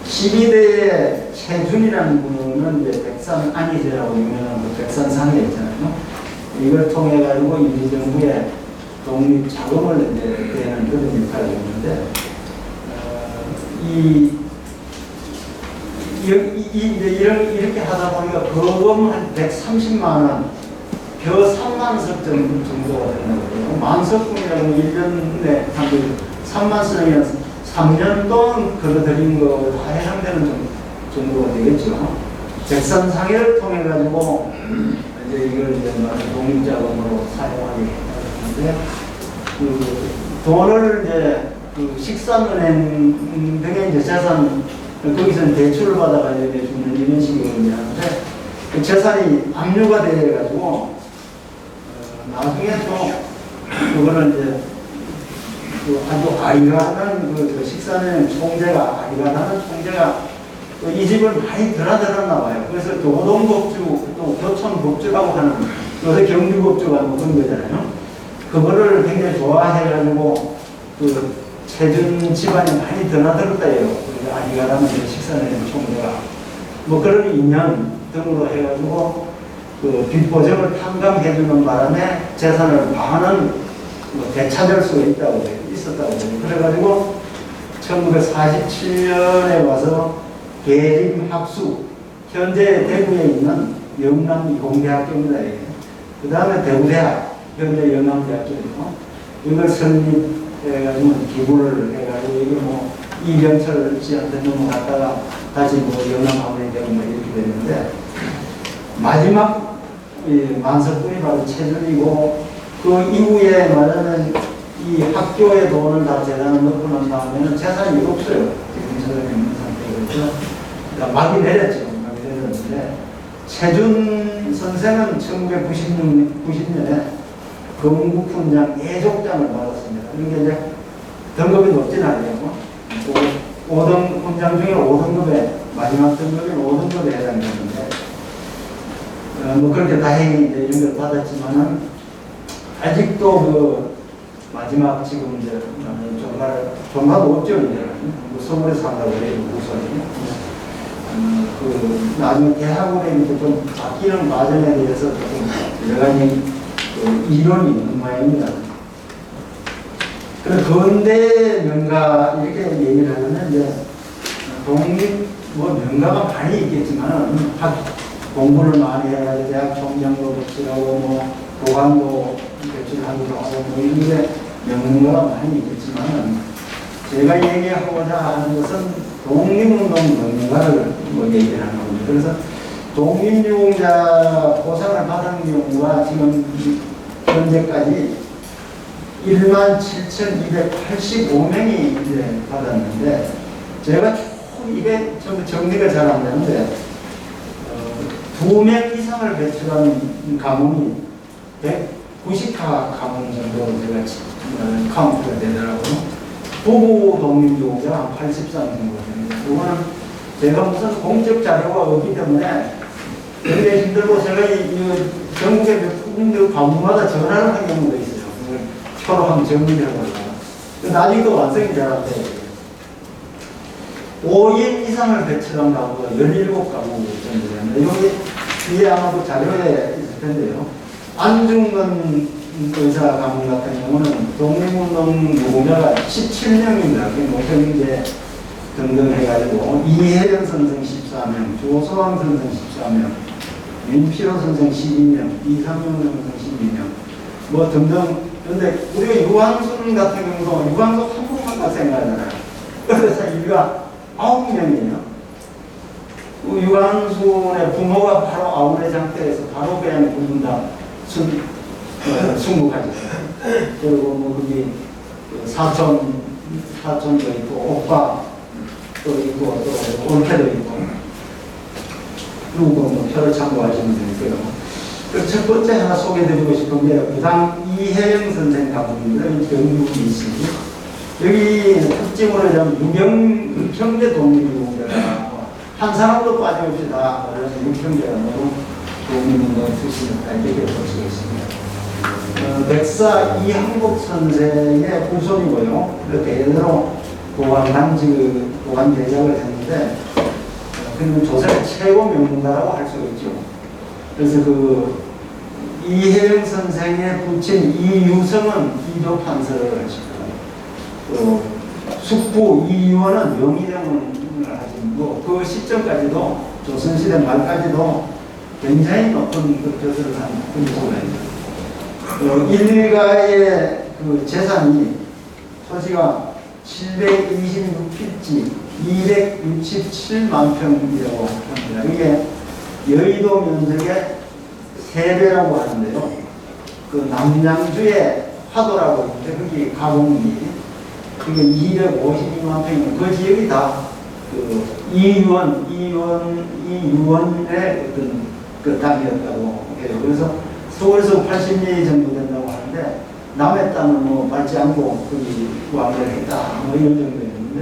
12대의 최준이라는 분은 이제 백산 안희제라고 유명한 그 백산상에 있잖아요. 이걸 통해 가지고 임시정부에 독립 자금을 이제 대하는 그런 역할을 했는데 이렇게 하다 보니까 거금 한 130만 원, 벼 3만 석 정도가 되는 거예요. 만석분이라고 1년에 한 3만 석이면 3년 동안 걸어들인 거 다 해당되는 정도가 되겠죠. 백산상해를 통해 가지고 이제 이걸 이제 독립자금으로 사용하게 했는데 그 돈을 이제 그 식산은행 등의 이제 재산 거기서는 대출을 받아가지고 주는 이런 식으로 하는데 그 재산이 압류가 돼가지고 나중에 또 그거는 이제 그 아주 아리가는 그 식산은행 총재가 이 집을 많이 드나들었나 봐요. 그래서 교동법주 또 교촌법주라고 하는 요새 경주법주가 뭐 그런 거잖아요. 그거를 굉장히 좋아해가지고 그 최준 집안이 많이 드나들었다예요. 아니가라는 식사는 총재가 뭐 그런 인연 등으로 해가지고 그 빚보정을 탕감해주는 바람에 재산을 많은 뭐 되찾을 수가 있었다고 해요. 그래가지고 1947년에 와서 계림학수 현재 대구에 있는 영남이공대학교입니다. 그 다음에 대구대학 현재 영남대학교이고 이걸 설립해가지고 기부를 해가지고 이게 뭐 이병철 씨한테 넘어갔다가 다시 뭐 영남학원이 되고 뭐 이렇게 됐는데 마지막 만석분이 바로 최준이고 그 이후에 말하는 이 학교의 돈을 다 재단을 넣고 난 다음에는 재산이 없어요. 지금 재산이 있는 상태에서 그러니까 막이 내렸는데 최준 선생은 1990년에 건국훈장 예족장을 받았습니다. 그러니까 이제 등급이 높진 않아요. 5등 훈장 중에 5등급에 마지막 등급인 5등급에 해당되는데 뭐 그렇게 다행히 이제 이런 걸 받았지만은 아직도 마지막 지금 이제 종가도 없죠 이제 서울에 산다고 해요 우선이. 그 나중에 대학원에 이제 좀 바뀌는 과정에 대해서 조금 여러 가지 이론이 있는 모양입니다. 그 근대 명가 이렇게 얘기를 하면 이제 독립 뭐 명가가 많이 있겠지만 공부를 많이 해야 대학 총장도 배출하고 뭐 도관도 배출하기도 하고 뭐 이게 명가가 많이 있겠지만 제가 얘기하고자 하는 것은 독립운동 명가를 뭐 얘기를 하는 겁니다. 그래서 독립유공자 보상을 받은 경우가 지금 현재까지 17,285명이 이제 받았는데 제가 이게 좀 정리가 잘 안 되는데 2명 이상을 배출한 가문이 190가 가문 정도 제가 카운트가 되더라고요. 부부 독립유공자가 한 83 정도 됩니다. 이거는 제가 무슨 공적 자료가 없기 때문에 굉장히 힘들고 제가 이 전국의 몇 군데 가문마다 전화를 한 경우도 있어요. 서로 한번 정리를 해보려고. 나중에도 완성이 잘 안 돼요. 5인 이상을 배출한 가구가 17가구 정도 됩니다. 여기 뒤에 아마도 자료에 있을 텐데요. 안중근 의사 가문 같은 경우는 독립운동 유공자가 17명입니다. 노평제 등등 해가지고 이혜련 선생 14명, 조소왕 선생 14명, 민필호 선생 12명, 이상용 선생 12명, 뭐 등등. 그런데 우리가 유한순 같은 경우도 유한순 한 분만 생각하잖아요. 그래서 우리가 9명이에요. 유한순의 부모가 바로 아우레 장터에서 바로 그냥 군분당 순국하죠. 그리고 뭐 거기 사촌도 있고 오빠도 있고 또 올케도 있고 그리고 뭐 표를 참고하시면 되니까요. 첫 번째 하나 소개해드리고 싶은 게 부당 이혜영 선생 가문입니다. 경북이 있습니다. 여기 특징으로 하자면 육형제 독립유공자가 한 사람도 빠짐없이 다 육형제가 너무 독립운동 출신이다 이렇게 볼 수 있습니다. 백사 이항복 선생의 후손이고요. 대대로 도관 대작을 했는데 그는 조선의 최고 명문가라고 할 수 있죠. 그래서 그 이혜영 선생의 부친 이유성은 이조 판서를 하시고 숙부 이유원은 명의령을 하시고 그 시점까지도 조선시대 말까지도 굉장히 높은 그 벼슬을 한 군주입니다. 일가의 그 재산이 토지가 726필지 267만 평이라고 합니다. 이게 여의도 면적의 3배라고 하는데요. 그 남양주의 화도라고 있는데 거기 가공이 그게 252만 평이고 그 지역이 다 그 이유원의 어떤 그 땅이었다고 해요. 그래서 서울에서 80리 정도 된다고 하는데 남의 땅을 뭐 밟지 않고 거기 왕래를 했다 뭐 이런 정도였는데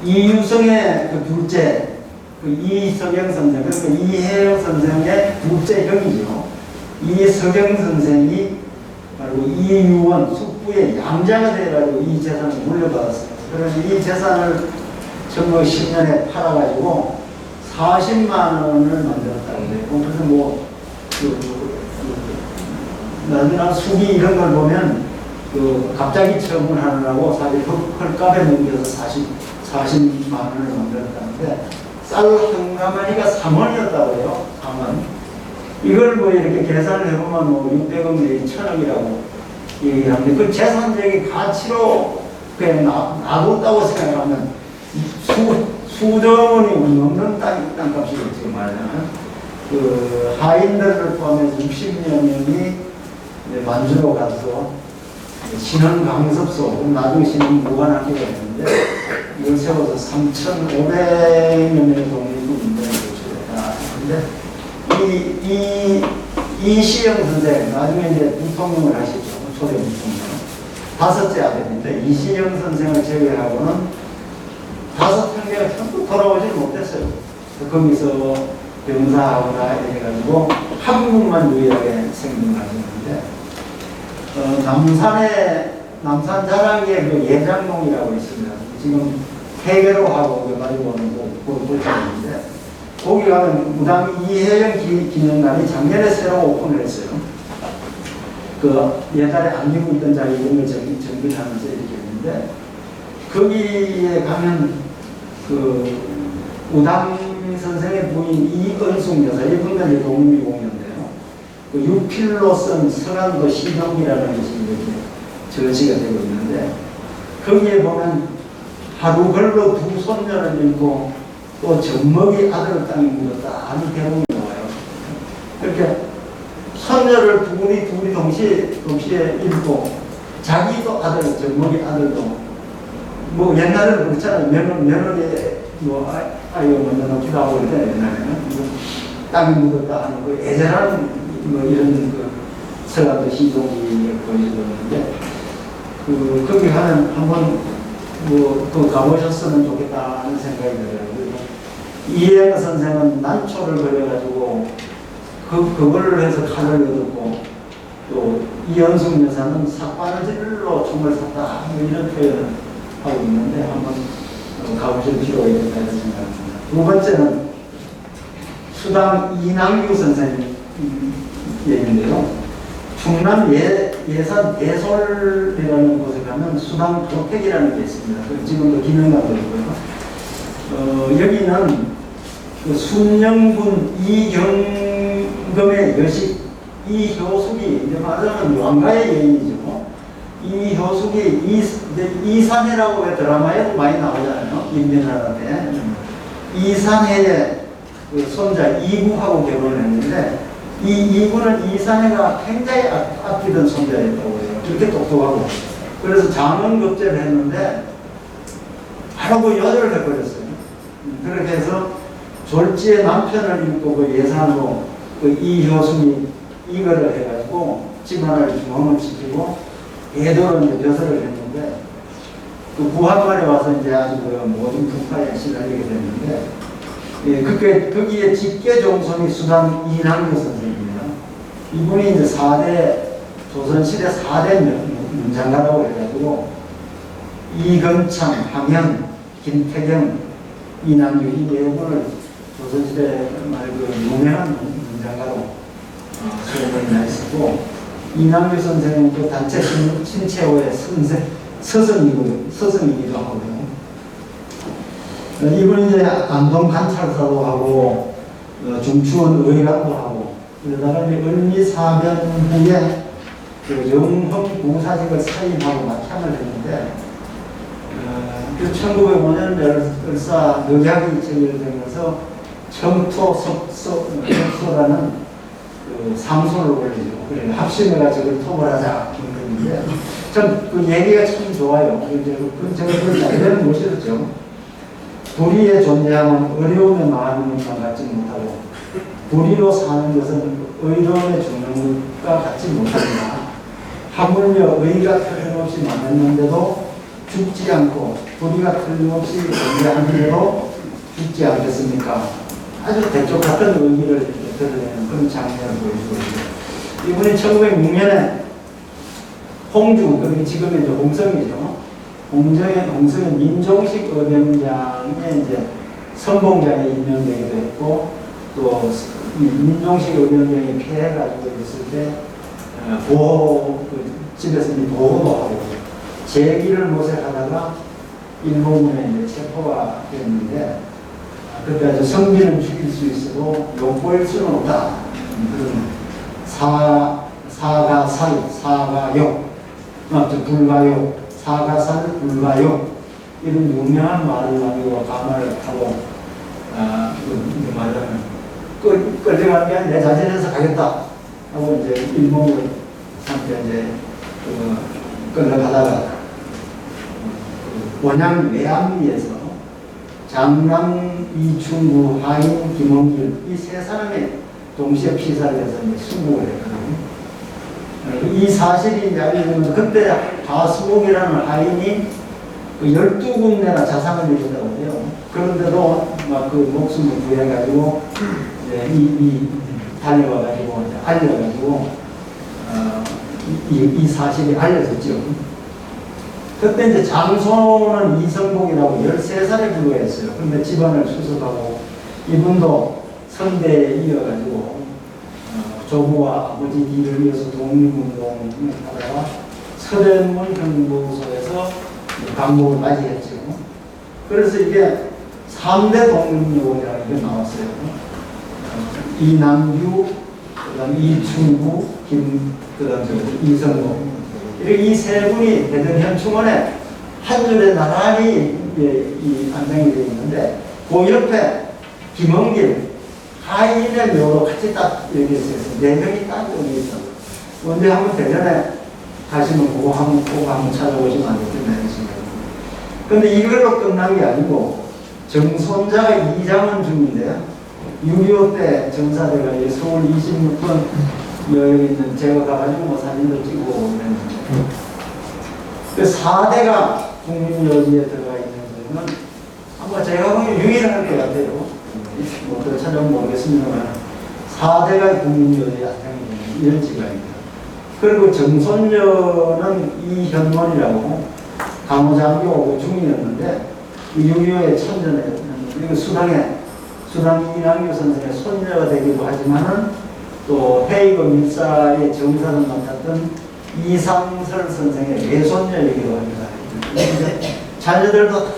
이유성의 그 둘째 그 이석영 선생, 그러니까 이혜영 선생의 둘째 형이죠. 이석영 선생이 바로 이유원 숙부의 양자가 돼가지고 이 재산을 물려받았어요. 그래서 이 재산을 1910년에 팔아가지고 40만 원을 만들었다고 해요. 그래서 뭐 나중에 수기 이런 걸 보면 그 갑자기 처분하느라고 사실 헐값에 넘겨서 40만 원을 만들었다는데 쌀 한 가마니가 3원이었다고 해요. 3원. 이걸 뭐 이렇게 계산을 해보면 뭐 600억 내지 1000억이라고 얘기하는데 그 재산적인 가치로 그냥 놔뒀다고 생각하면 수조원이 넘는 땅값이겠지 말이야. 그 하인들을 포함해서 60여 명이 만주로 가서 신흥강습소, 나중에 신흥무관학교가 있는데 이걸 세워서 3,500여 명의 독립운동을 제출했다. 근데 이시영 선생, 나중에 이제 부통령을 하시죠. 초대 부통령. 5째 아들인데 이시영 선생을 제외하고는 5형제가 전부 돌아오지 못했어요. 거기서 병사하거나 해가지고 한 분만 유일하게 생존하셨는데 남산 자락에 그 예장동이라고 있습니다. 지금 해계로 하고 가지고 볼장인데 거기 가면 무당 이혜영 기념관이 작년에 새로 오픈을 했어요. 그 옛날에 안 입고 있던 자리 이런 걸 정비를 하면서 이렇게 했는데 거기에 가면 그 우당 선생의 부인 이은숙 여사 이분은 이제 독립공인데요. 그 유필로 쓴 서강도 시동이라는 것이 이렇게 전시가 되고 있는데 거기에 보면 하루 걸로 두 손녀를 잃고 또 젖먹이 아들을 땅에 묻었다 하는 대목이 나와요. 이렇게 손녀를 둘이 동시에 잃고 자기도 아들, 젖먹이 아들도 뭐 옛날에는 그렇잖아요. 며느리 뭐 아이가 먼저 놓기도 하고 그런데 옛날에는 땅에 묻었다 하는 그 애절한 뭐 이런 그 서강도 시동이 보여주는데 거기 가면 한번 또 가보셨으면 좋겠다 하는 생각이 들어요. 이혜영 선생은 난초를 그려가지고 그거를 해서 칼을 얻었고 또 이현숙 여사는 삭바느질로 총을 샀다 뭐 이런 표현을 하고 있는데 한번 가보실 필요가 있겠다 이런 생각입니다. 두 번째는 수당 이남규 선생님 얘기인데요. 충남 예산 대솔이라는 곳에 가면 수당 도택이라는 게 있습니다. 지금도 기념관도 있고요. 여기는 그 순영군 이경금의 여식 이효숙이 이제 말하자면 왕가의 여인이죠. 이효숙이 이산해라고 왜 드라마에도 많이 나오잖아요. 임진왜란때 이산해의 그 손자 이구하고 결혼을 했는데 이구는 이산해가 굉장히 아끼던 손자였다고 해요. 그렇게 똑똑하고 그래서 장원급제를 했는데 바로 그 여자를 해버렸어요. 그렇게 해서 졸지의 남편을 잃고 그 예산으로 그 이효순이 이거를 해가지고 집안을 중흥을 시키고 애도로 이제 벼슬을 했는데 그 구한말에 와서 이제 아주 그 모든 풍파에 시달리게 됐는데 거기에 직계 종손이 수당 이남규 선생입니다. 이분이 이제 4대 조선시대 4대 문장가라고 해가지고 이건창, 황현, 김태경, 이남규 이 네 분을 조선시대 말 그 유명한 문장가로 소문이 나 있었고 이남규 선생은 그 단체 신체호의 스승이기도 하고요. 이분은 이제 안동 관찰사도 하고 중추원 의관도 하고 그러다가 이제 을미사변 후에 그 영흥 부사직을 사임하고 낙향을 했는데 1905년 을사 늑약이 체결되면서 청토 석소라는 그 상소를 올리죠. 그래 합심해가 저걸 토벌하자 그랬는데 전 그 얘기가 참 좋아요. 제가 그 자료는 못 실었죠. 불의의 존재함은 어려움에 마음만 갖지 못하고 불의로 사는 것은 의로움에 죽는 것과 같지 못합니다. 하물며 의가 틀림없이 많았는데도 죽지 않고 불의가 틀림없이 존재하는데도 죽지 않겠습니까? 아주 대쪽 같은 의미를 드러내는 그런 장면을 보여주고 있습니다. 이분이 1906년에 홍주, 그게 지금의 이제 홍성이죠. 홍성의 민종식 의병장에 이제 선봉장에 임명되기도 했고, 또 민종식 의병장이 피해가지고 있을 때 보호, 집에서 보호도 하고, 제기를 모색하다가 일본군에 이제 체포가 됐는데, 그때 아주 성비는 죽일 수 있어도 욕보일 수는 없다. 그런 사가살, 사가욕, 불가욕, 사가살, 불가욕 이런 유명한 말을 가지고 감화를 하고 말하면 끌려가는 게 아니라 내 자신에서 가겠다 하고 이제 일본을 상태 이제 끌려가다가 원양 외암리에서 장남 이충구, 하인 김홍길 이 세 사람이 동시에 피살해서 순국을 했거든요. 이 사실이 이제 알려지면서 그때 하수봉이라는 하인이 그 12군데나 자상을 내준다고 해요. 그런데도 막 그 목숨을 구해가지고 이제 달려와가지고 알려가지고 이 사실이 알려졌죠. 그때 이제 장손은 이성복이라고 13살에 불구했어요. 근데 집안을 수습하고 이분도 선대에 이어가지고 조부와 아버지 뒤를 이어서 독립운동을 하다가 서대문 형무소에서 감옥을 맞이했죠. 그래서 이게 3대 독립운동이라는 게 나왔어요. 이남규, 그다음 이충구, 그다음 이성복. 이렇게 이 세 분이 대전현충원에 한 줄에 나란히 이 안장이 되어 있는데 그 옆에 김원길, 하인의 묘로 같이 딱 여기 있어요. 4명이 딱 여기 있어. 언제 한번 대전에 가시면 그거 한번 찾아보시면 안 되겠네요. 근데 이걸로 끝난 게 아니고 정손자가 이장원 중인데요. 6.25 때 정사대가 서울 26번 여기 있는 제가 가가지고 뭐 사진도 찍고 그랬는데 그 4대가 국민여지에 들어가 있는 거는 아마 제가 보기엔 유일할 것 같아요. 뭐 더 찾아보면 모르겠습니다만 4대가 국민여지에 안장이 이런 지가입니다. 그리고 정손녀는 이현원이라고 간호장교 중이었는데 6.25에 참전했는데 수당 이남규 선생의 손녀가 되기도 하지만은 또 해이금 일사의 정사를 맡았던 이상설 선생의 외손녀이기도 합니다. 자녀들도 다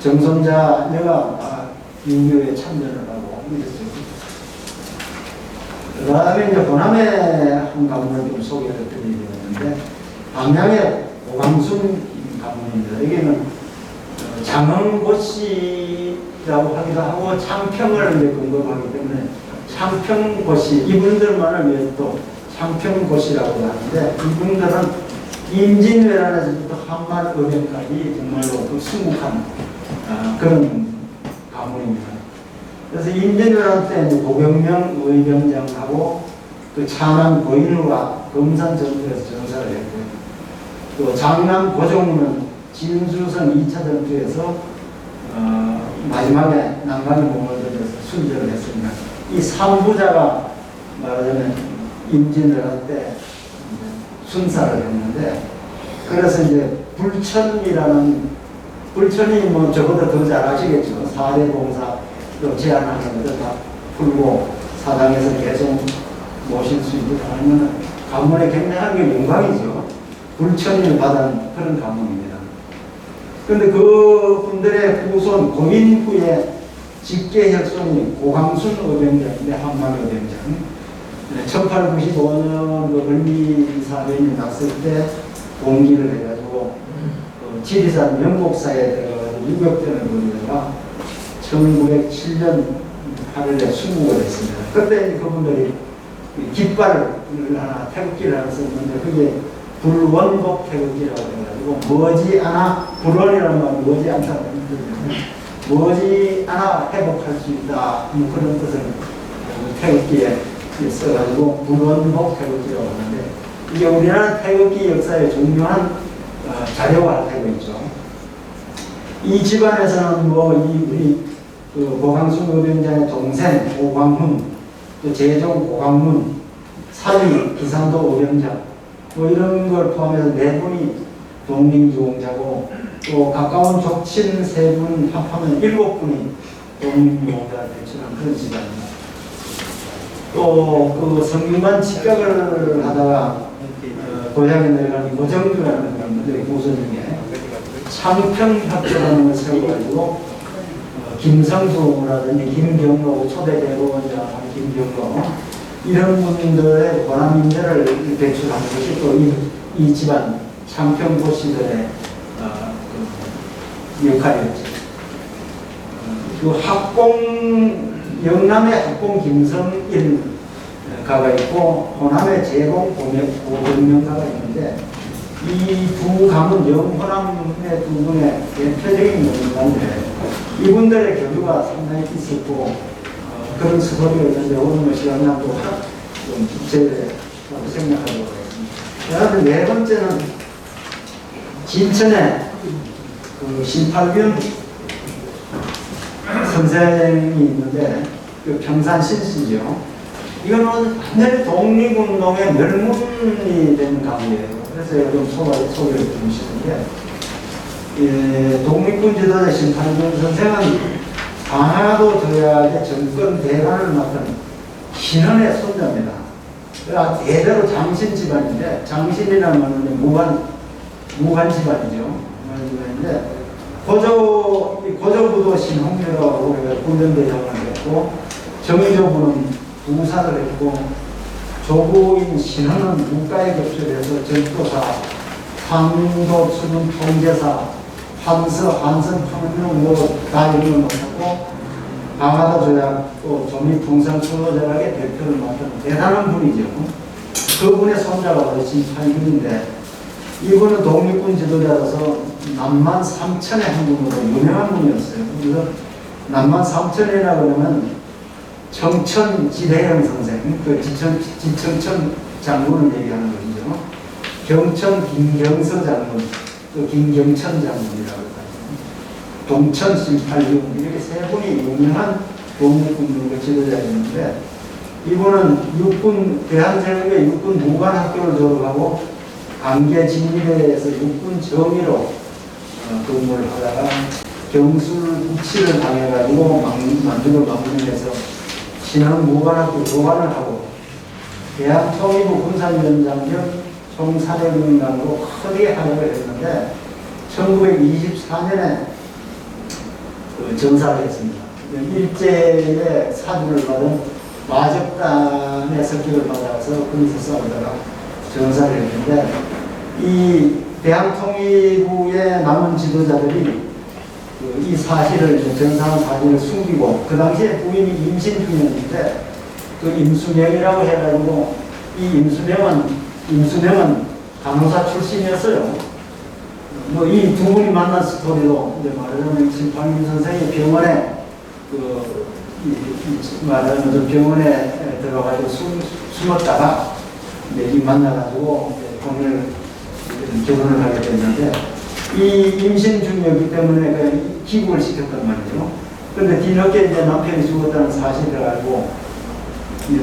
정손자녀가 6.25에 참전을 하고 이랬어요. 그 다음에 이제 호남의 한 가문을 좀 소개를 드리려는데 담양의 오광순 가문입니다. 여기는 장흥고씨라고 하기도 하고 창평을 근거로 하기 때문에 창평고씨 이분들만을 위해서 또 창평고씨라고 하는데 이분들은 임진왜란에서부터 한말의병까지 정말로 그 순국한 그런 가문입니다. 그래서 임진왜란 때 고경명 의병장하고 그 창남 고인우가 금산 전투에서 전사를 했고요. 또 장남 고종우는 진수성 2차 전투에서 마지막에 난간에 몸을 들여서 순전을 했습니다. 이 3부자가 말하자면 임진왜란 때 순사를 했는데 그래서 이제 불천이 뭐 저보다 더 잘 아시겠죠. 4대 봉사 제안하는 것도 다 풀고 사당에서 계속 모실 수 있고 하면 가문의 굉장한 게 영광이죠. 불천을 받은 그런 가문입니다. 그런데 그 분들의 후손 고인 후에 직계혈손이 고광순 의병장인데 한만 의병장 1895년 그 을미사변이 났을 때 봉기를 해가지고 지리산 명곡사에 들어가서 유격전을 벌이다가 1907년 8월에 순국을 했습니다. 그때 그분들이 깃발을 하나 태극기를 하나 썼는데 그게 불원복 태극기라고 해가지고 머지않아 불원이라는 말은 머지않다는 뜻이거든요. 머지않아 회복할 수 있다 뭐 그런 뜻을 태극기에 써가지고 불원복 태극기라고 하는데 이게 우리나라 태극기 역사에 중요한 자료가 되고 있죠. 이 집안에서는 뭐 우리 그 고광순 의병장의 동생 고광훈, 또 제종 고광문, 사위 기산도 의병장 뭐 이런 걸 포함해서 4분이 독립유공자고 또 가까운 족친 3분 합하면 7분이 독립유공자를 배출한 그런 집안입니다. 또 그 성균관 직격을 하다가 고향에 내려가는 고정규라는 분들이 고선 중에 창평협조라는 걸 세워가지고 김성수라든지 김경로 초대 대법원장 김경로 이런 분들의 권한인재를 배출하는 것이 또 이 집안 창평고씨들의 역할이었죠. 그 영남의 학공 김성일 가가 있고 호남의 제공 고명가가 있는데 이 두 가문 영호남의 두 분의 대표적인 명가인데 이분들의 교류가 상당히 있었고 그런 스토리가 있는데 오늘 시간 나도 좀 제외라고 생각하도록 하겠습니다. 그다음에 4번째는 진천에 그 신팔균 선생이 있는데 그 평산신씨죠. 이건 완전히 독립운동의 멸문이 된 가문이에요. 그래서 제가 좀 소개를 좀 시는데, 예, 독립군 지도자 심판준 선생은 강화도 조약의 정권 대관을 맡은 신원의 손자입니다. 그러니까 대대로 장신 집안인데, 장신이라는 말은 무관 집안이죠. 무관 집안인데, 고조부도 신홍유라고 군den대장을 했고, 정조부는 부사를 했고, 조부인 신헌은 국가에 급출해서 전도사, 황도수는 통제사, 한선 판명 다 이런 걸 못하고, 강화도 조약, 또 조미풍산수호조약의 대표를 맡은 대단한 분이죠. 그분의 손자가 바로 진팔균인데, 이분은 독립군 지도자로서 남만 삼천의 한 분으로 유명한 분이었어요. 그래서 남만 삼천이라고 그러면 정천 지대영 선생, 그 지청천 장군을 얘기하는 것이죠. 경천 김경서 장군, 또 김경천 장군이라고 할까요. 동천 심팔군, 이렇게 세 분이 유명한 독립군 지도자였는데, 이분은 대한제국의 육군 무관학교를 졸업하고 안개 진리대에서 육군 정의로 근무를 하다가 경술 부치를 당해가지고 만주를 방문해서 신흥 무관학교 교관을 하고 대한통일부 군사위원장 겸 총사령관으로 크게 활약을 했는데 1924년에 전사를 했습니다. 일제의 사주를 받은 마적단의 석기를 받아서 거기서 싸우다가 전사를 했는데, 이 대한통일부의 남은 지도자들이 이 사실을, 전사한 사실을 숨기고, 그 당시에 부인이 임신 중이었는데, 그 임수명이라고 해가지고, 이 임수명은 간호사 출신이었어요. 뭐, 이 두 분이 만난 스토리로, 이제 말하자면, 심판균 선생이 병원에, 말하자면 병원에 들어가지고 숨었다가, 이제 이 만나가지고, 오늘 결혼을 하게 됐는데, 이 임신 중이었기 때문에 기부를 시켰단 말이죠. 그런데 뒤늦게 이제 남편이 죽었다는 사실을 알고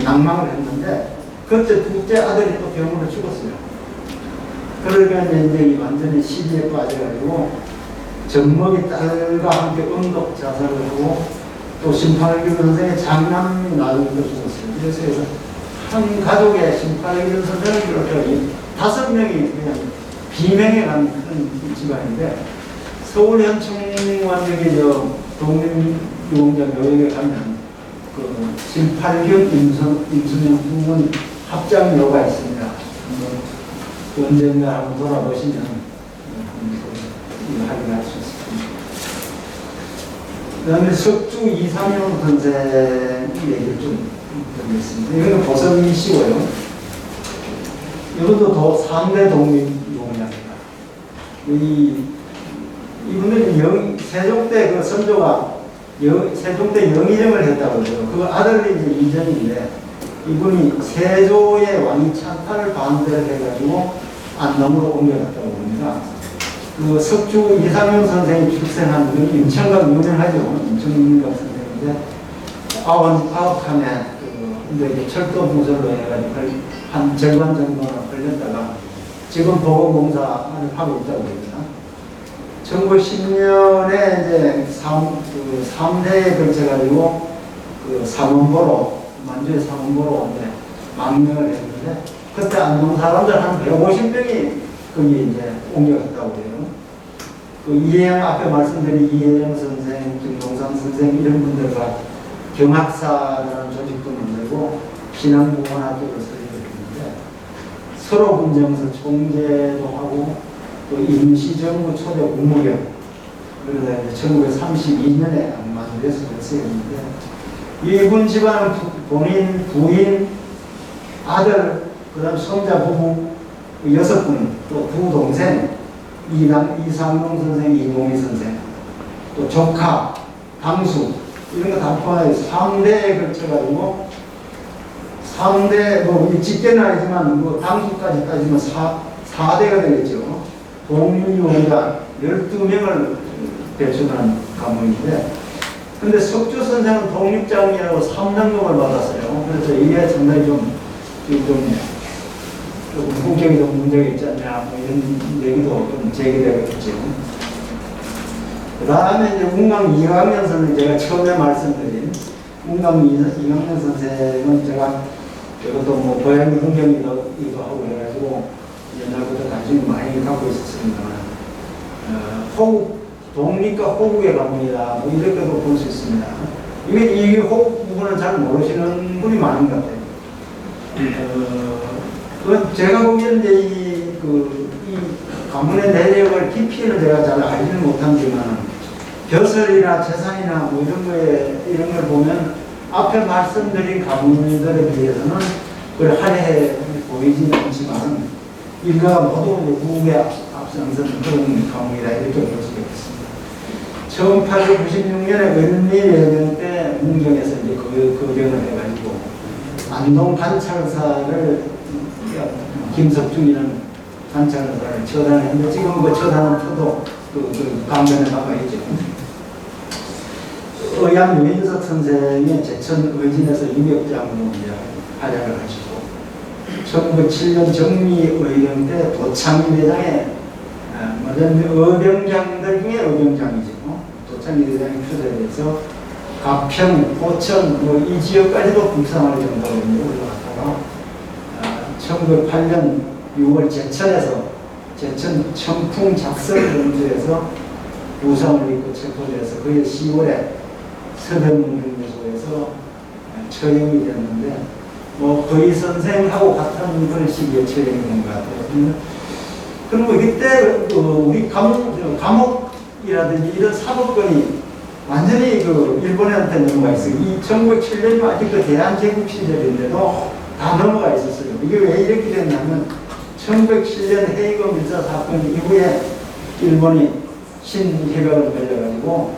낭망을 했는데, 그때 둘째 아들이 또 병으로 죽었어요. 그러니까 이제 완전히 시비에 빠져가지고 젖먹이 딸과 함께 응급 자살을 하고, 또 심판균 선생의 장남이 나중에 죽었어요. 그래서 한 가족의 심판균 선생을 비롯해 5명이 그냥 비명에 간 그런 집안인데, 서울 현충원역에 독립유공자 묘역에 가면 그 심팔균 임수명 부분 합장묘가 있습니다. 언젠가 한번 돌아보시면 확인할 수 있습니다. 그 다음에 석주 이상용 선생 얘기를 좀 드리겠습니다. 이거는 보성이시고요. 이것도 더 3대 독립유공자입니다. 이분들이 세종 때 그 선조가 세종 때 영의정을 했다고 그래요. 그 아들이 이제 이정인데, 이분이 세조의 왕이 찬탈을 반대를 해가지고 안동으로 옮겨갔다고 합니다. 그 석주 이상용 선생이 출생한 그 임천각 유명하죠. 임천각 선생인데, 아홉 칸에 이제 철도 부설로 해가지고 한 절반 정도는 걸렸다가 지금 보건공사를 하고 있다고 합니다. 1910년에 이제 3대에 걸쳐가지고 그 삼원보로, 만주의 삼원보로 이제 망명을 했는데, 그때 안동 사람들 한 150명이 거기 이제 옮겨갔다고 해요. 그 이혜영, 앞에 말씀드린 이혜영 선생, 김동상 선생 이런 분들과 경학사라는 조직도 만들고 신앙무관학교를 설립했는데, 서로 군정서 총재도 하고 또 임시정부 초대 국무경, 그러다 이제 1932년에 만주에서 발생했는데, 이분 집안은 본인, 부인, 아들, 그 다음 손자 부부 6분, 또 두 동생, 이상동 선생, 이봉희 선생, 또 조카, 당수, 이런 거 다 포함해서 3대에 걸쳐가지고 3대, 뭐, 직계는 아니지만, 뭐, 당수까지 따지면 4대가 되겠죠. 독립유공자 12명을 배출한 가문인데, 근데 석주 선생은 독립장이라고 3년금을 받았어요. 그래서 이게 상당히 좀 성격이 좀 문제가 있지 않냐, 뭐 이런 얘기도 좀 제기되고 있죠. 그 다음에 이제 운강 이강년 선생, 제가 처음에 말씀드린 운강 이강년 선생은 제가 이것도 뭐 고양이 hun경이기도 하고 그래가지고 옛날부터 관심을 많이 갖고 있었습니다만, 호국, 독립과 호국의 가문이다, 뭐 이렇게도 볼 수 있습니다. 이 호국 부분을 잘 모르시는 분이 많은 것 같아요. 제가 보기에는 이제 이 가문의 내력을 깊이는 제가 잘 알지는 못하지만, 벼슬이나 재산이나 뭐 이런 걸 보면 앞에 말씀드린 가문들에 비해서는 그걸 화려해 보이지는 않지만, 일가가 모두 후국에 앞장선 그런 가문이라 이렇게 볼 수가 있습니다. 1896년에 을미예경 때 문경에서 이제 거경을 해가지고 안동 관찰사를 김석중이라는 관찰사를 처단했는데, 지금 그 처단한 표도 그 강변에 나와 있죠. 의암 유인석 선생의 제천 의진에서 유격장으로 이제 활약을 하시고, 1907년 정미의령 때 도창리 대장에 의병장들 중에 의병장이죠. 도창리 대장이 표대돼서 가평, 포천 뭐 이 지역까지도 북상할 정도로 올라갔다가 1908년 6월 제천 청풍 작설 범죄에서 부상을 입고 체포돼서 그해 10월에 서대문경무소에서 처형이 됐는데, 뭐 거의 선생하고 같은 그런 시기에 처형이 된 것 같아요. 그리고 이때 우리 감옥이라든지 이런 사법권이 완전히 일본한테 넘어가 있어요. 이 1907년이 아직 대한제국 시절인데도 다 넘어가 있었어요. 이게 왜 이렇게 됐냐면, 1907년 헤이거 밀사 사건 이후에 일본이 신해벽을 벌려가지고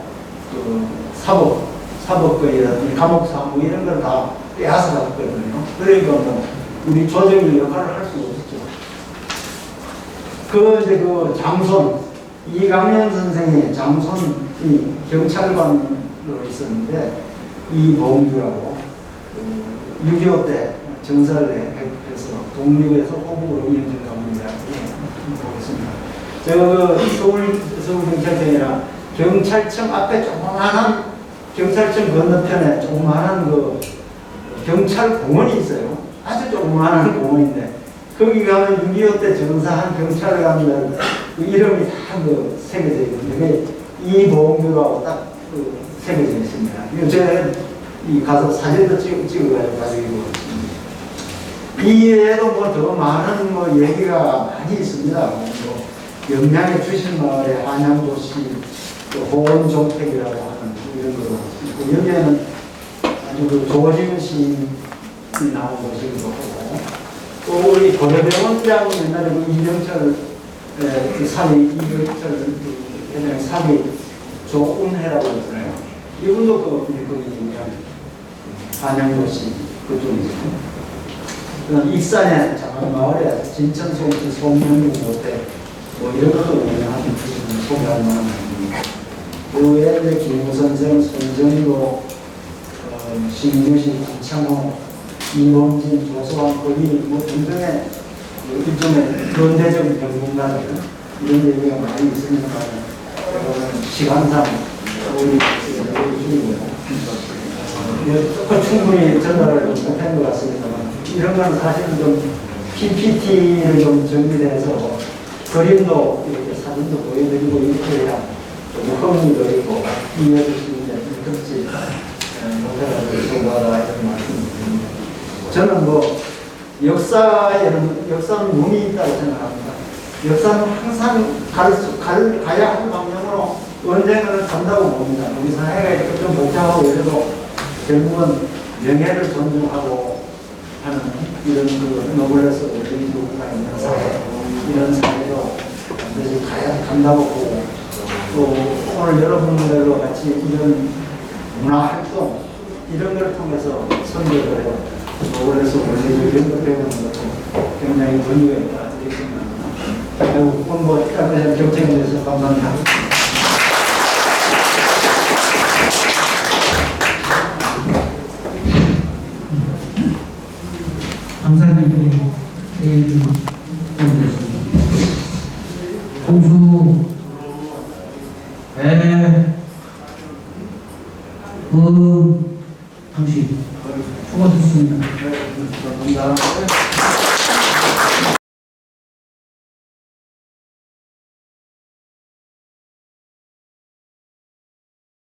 사법권이라든지 감옥사무 이런 걸 다 빼앗아 갔거든요. 그러니까 뭐 우리 조정의 역할을 할 수가 없었죠. 이제 장손, 이강년 선생의 장손이 경찰관으로 있었는데, 이봉규라고 6.25 때 정사를 해서 독립에서 호국으로 인정 가문이라고 보겠습니다. 서울경찰청이나 경찰청 앞에 조그마한, 경찰청 건너편에 조그마한 경찰공원이 있어요. 아주 조그마한 공원인데, 거기 가면 6.25 때 정사한 경찰관들 이름이 다 새겨져 있는데, 이봉규라고 딱 새겨져 있습니다. 이거 제가 가서 사진도 찍어가지고 가지고 있습니다. 이외에도 뭐 더 많은 얘기가 많이 있습니다. 영양의 주신마을의 한양도시, 호원종택이라고 하는 이런 거도 있고, 여기에는 아주 조지은 시인이 나온 것이기도 하고, 또 우리 고려대원장 옛날에 이병철 사위, 사위 조운해라고 했잖아요. 이분도 거기 유명한 한양도시 그쪽이죠. 익산의 작은 마을에 진천 송지 송명리 모태 뭐 이런 것도 유명한 소개할 만한 분입니다. 그 외에 김우선생, 손정도, 신규식, 이창호, 이범진, 조소왕, 거기 뭐 등등의 일종의 근대적 전문가들 이런 얘기가 많이 있으니까 시간상 우리 중이고요. 충분히 전달을 못한 것 같습니다만, 이런 건 사실은 좀 PPT를 좀 정리해서 그림도 이렇게 사진도 보여드리고 이렇게 해야 좀 흥미도 있고 이해할 수 있는 특집 모델을 소개하라 이렇게 말씀드립니다. 저는 역사는 운이 있다고 생각합니다. 역사는 항상 가야 하는 방향으로 언젠가는 간다고 봅니다. 우리 사회가 이렇게 좀 복잡하고 이래도 결국은 명예를 존중하고 하는 이런 노블레스 의미가 있는 사회, 이런 사회로 반드시 간다고 보고, 또 오늘 여러분들과 같이 이런 문화활동, 이런 걸 통해서 선교를 해요. 노블레스 원리를 이런 걸 배우는 것도 굉장히 의미가 있다 이렇게 생각합니다. 오늘 짧게 경청해 주셔서 감사합니다.
감사드리고 내일 좀 보겠습니다. 공수 당신 수고하셨습니다.
감사합니다.